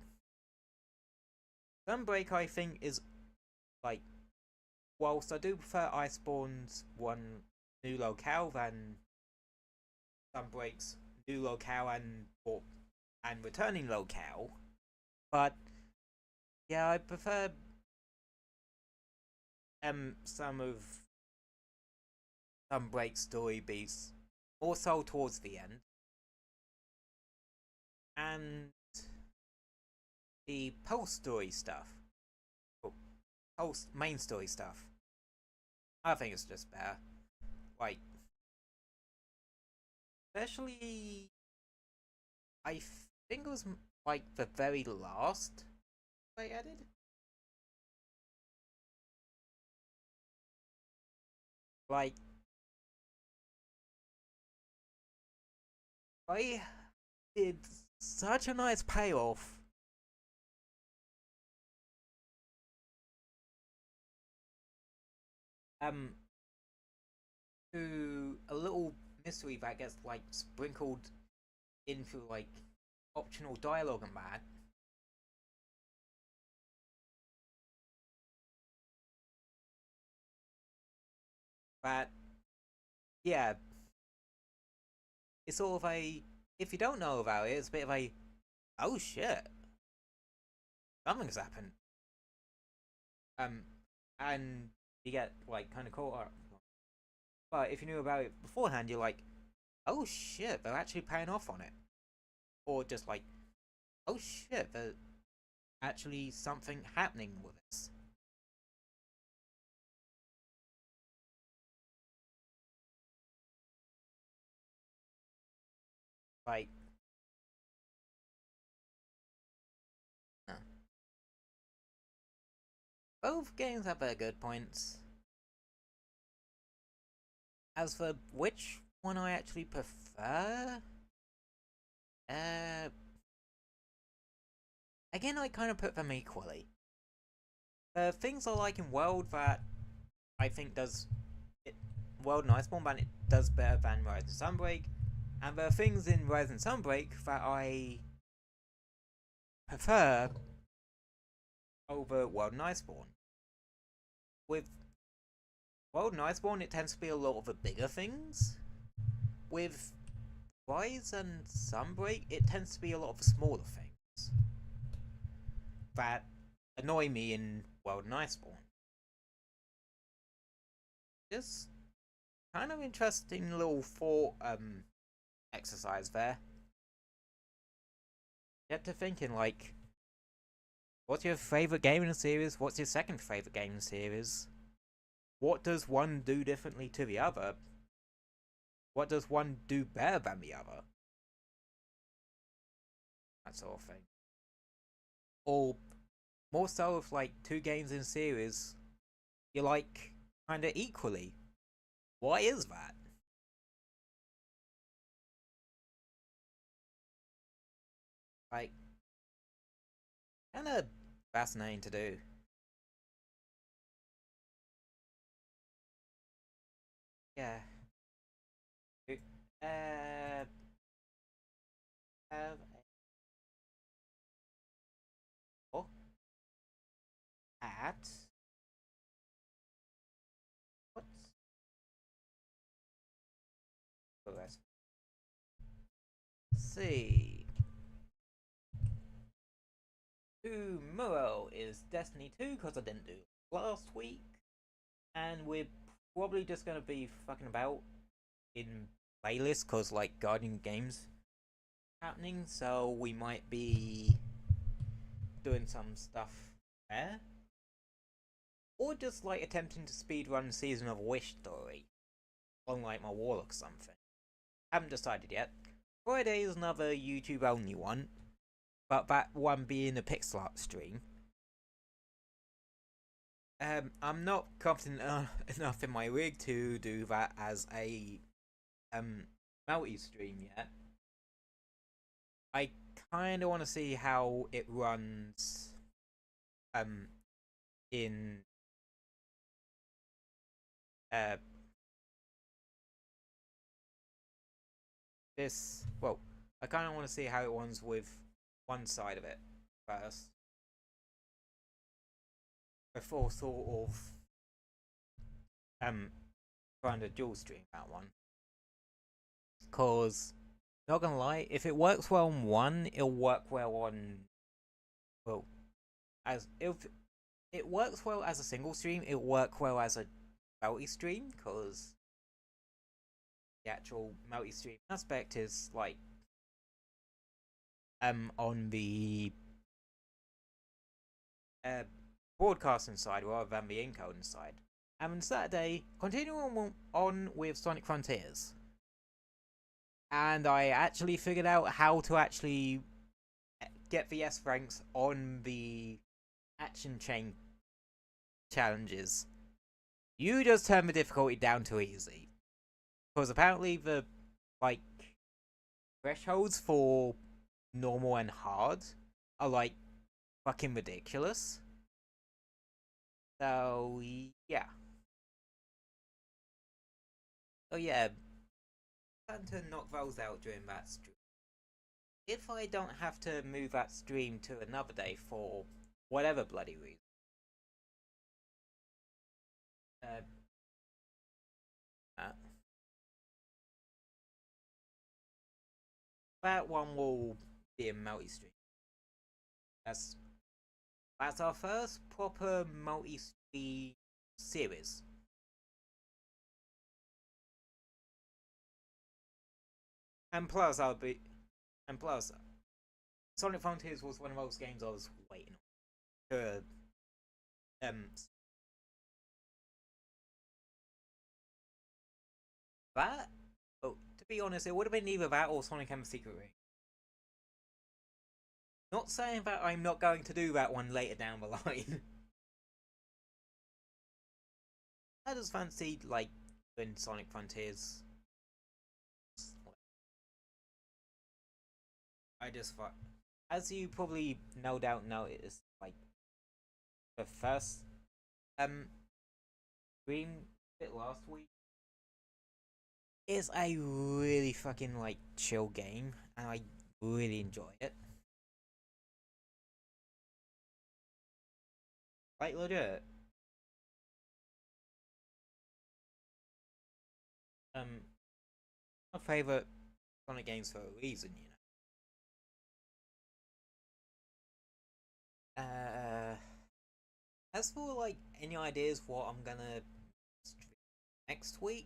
Sunbreak, I think, is like, whilst I do prefer Iceborne's one new locale than Sunbreak's new locale and returning locale, but yeah, I prefer some of Sunbreak story beats, more so towards the end, and the post story stuff, or post main story stuff, I think it's just better. Like, especially, I think it was like the very last they added. Like, I did such a nice payoff. Um, to a little mystery that gets like sprinkled into like optional dialogue and that. But yeah, it's sort of a, if you don't know about it, it's a bit of a, oh shit, something's happened. Um, and you get like kind of caught up. But if you knew about it beforehand, you're like, oh shit, they're actually paying off on it, or just like, oh shit, there's actually something happening with this. Like, uh, both games have their good points. As for which one I actually prefer, uh, again, I kind of put them equally. Things I like in World that I think does it, World and Iceborne, but it does better than Rise and Sunbreak, and there are things in Rise and Sunbreak that I prefer over World and Iceborne. With World and Iceborne, it tends to be a lot of the bigger things. With Rise and Sunbreak, it tends to be a lot of the smaller things that annoy me in World and Iceborne. Just kind of interesting little thought exercise there. Get to thinking like, what's your favourite game in the series? What's your second favourite game in the series? What does one do differently to the other? What does one do better than the other? That sort of thing. Or more so if like two games in a series you like kinda equally. Why is that? Like, kinda fascinating to do. Yeah. Uh, have a look at what's let's see. Tomorrow is Destiny 2 because I didn't do it last week, and we're probably just gonna be fucking about in playlists because like Guardian Games happening, so we might be doing some stuff there. Or just like attempting to speedrun Season of Wish story on like my wall or something. Haven't decided yet. Friday is another YouTube only one, but that one being a pixel art stream. I'm not confident enough in my rig to do that as a multi stream yet. I kind of want to see how it runs in this. Well, I kind of want to see how it runs with one side of it first before sort of trying to dual stream that one. Cause not gonna lie, if it works well on one, it'll work well on, well, as if it works well as a single stream, it'll work well as a multi stream. Cause the actual multi-stream aspect is like on the broadcasting side rather than the encoding side. And on Saturday, continuing on with Sonic Frontiers. And I actually figured out how to actually get the S ranks on the action chain challenges. You just turn the difficulty down to easy. Because apparently the, like, thresholds for normal and hard are, like, fucking ridiculous. So, yeah. Oh, yeah. I'm trying to knock those out during that stream. If I don't have to move that stream to another day for whatever bloody reason. That one will be a multi-stream. That's our first proper multi-stream series. And plus, Sonic Frontiers was one of those games I was waiting on to that. Oh, to be honest, it would have been either that or Sonic and the Secret Ring. Not saying that I'm not going to do that one later down the line. I just fancied, like, doing Sonic Frontiers. I just thought, as you probably no doubt noticed, like, the first stream bit last week is a really fucking, like, chill game, and I really enjoy it. Like, legit. My favourite Sonic games for a reason, you know. As for, like, any ideas what I'm gonna stream next week,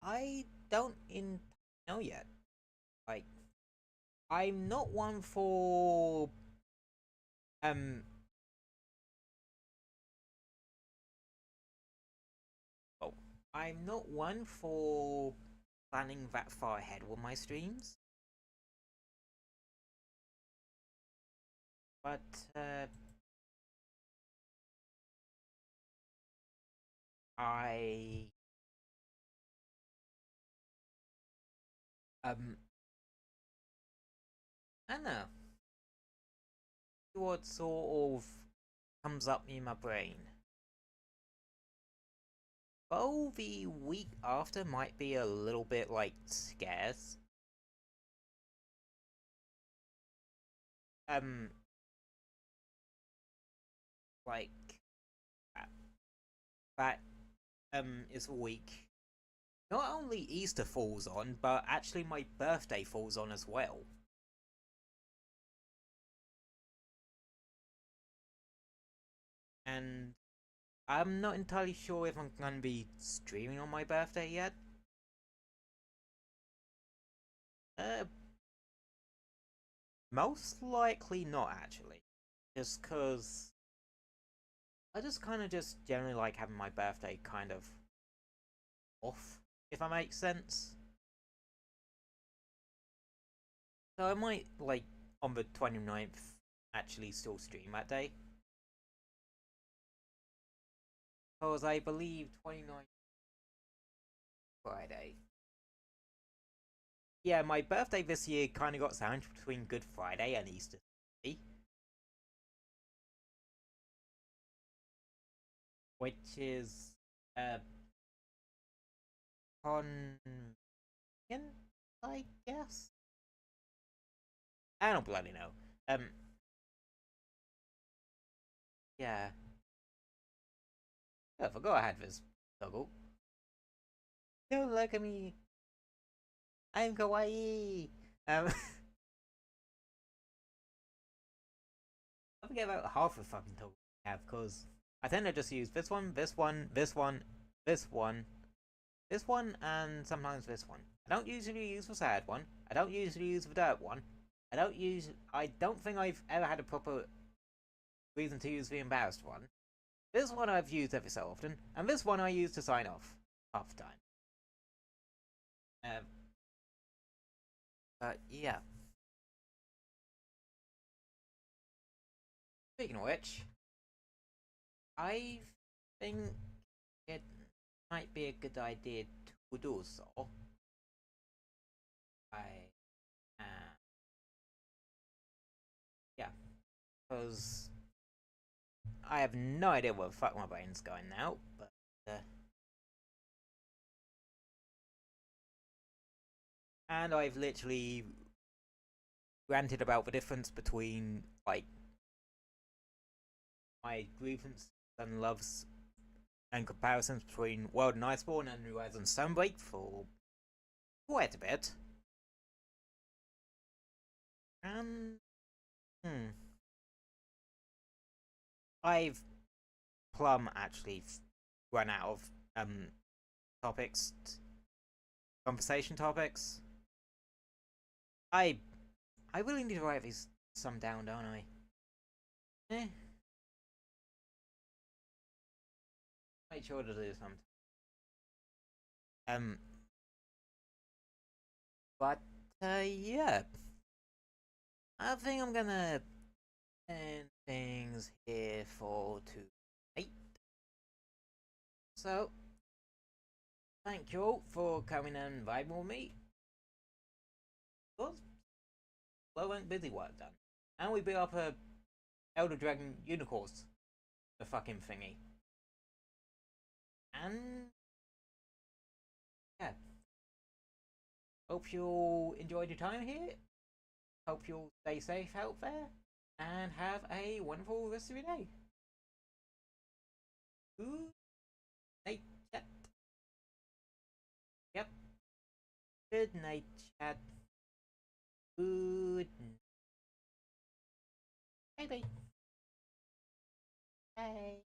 I don't know yet. Like, I'm not one for oh, I'm not one for planning that far ahead with my streams. But I I don't know what sort of comes up in my brain. Oh, the week after might be a little bit, like, scarce. Like, that, is a week. Not only Easter falls on, but actually my birthday falls on as well. And I'm not entirely sure if I'm gonna be streaming on my birthday yet. Most likely not, actually. Just cause I just kind of just generally like having my birthday kind of off, if that makes sense. So I might, like, on the 29th, actually still stream that day. Because I believe 29th Friday. Yeah, my birthday this year kind of got sandwiched between Good Friday and Easter Sunday. Which is, convenient, I guess? I don't bloody know. Yeah. Oh, I forgot I had this toggle. Don't look at me. I'm kawaii. I forget about half the fucking toggle I have, because I tend to just use this one, this one, this one, this one, This one and sometimes this one. I don't usually use the sad one. I don't usually use the dirt one. I don't think I've ever had a proper reason to use the embarrassed one. This one I've used every so often, and this one I use to sign off half the time. Yeah. Speaking of which, I think it might be a good idea to do so. Yeah, because I have no idea where the fuck my brain's going now, but and I've literally ranted about the difference between like my grievances and loves and comparisons between World and Iceborne and Rise and Sunbreak for quite a bit. And I've plumb actually run out of topics, conversation topics. I really need to write these some down, don't I? Make sure to do something. But yeah, I think I'm gonna end things here for tonight. So, thank you all for coming and vibing with me. Was slow and busy work done, and we built up a Elder Dragon Unicorns, the fucking thingy, and yeah. Hope you all enjoyed your time here. Hope you all stay safe out there, and have a wonderful rest of your day. Good night, chat. Yep. Good night, chat. Good night. Bye bye. Bye.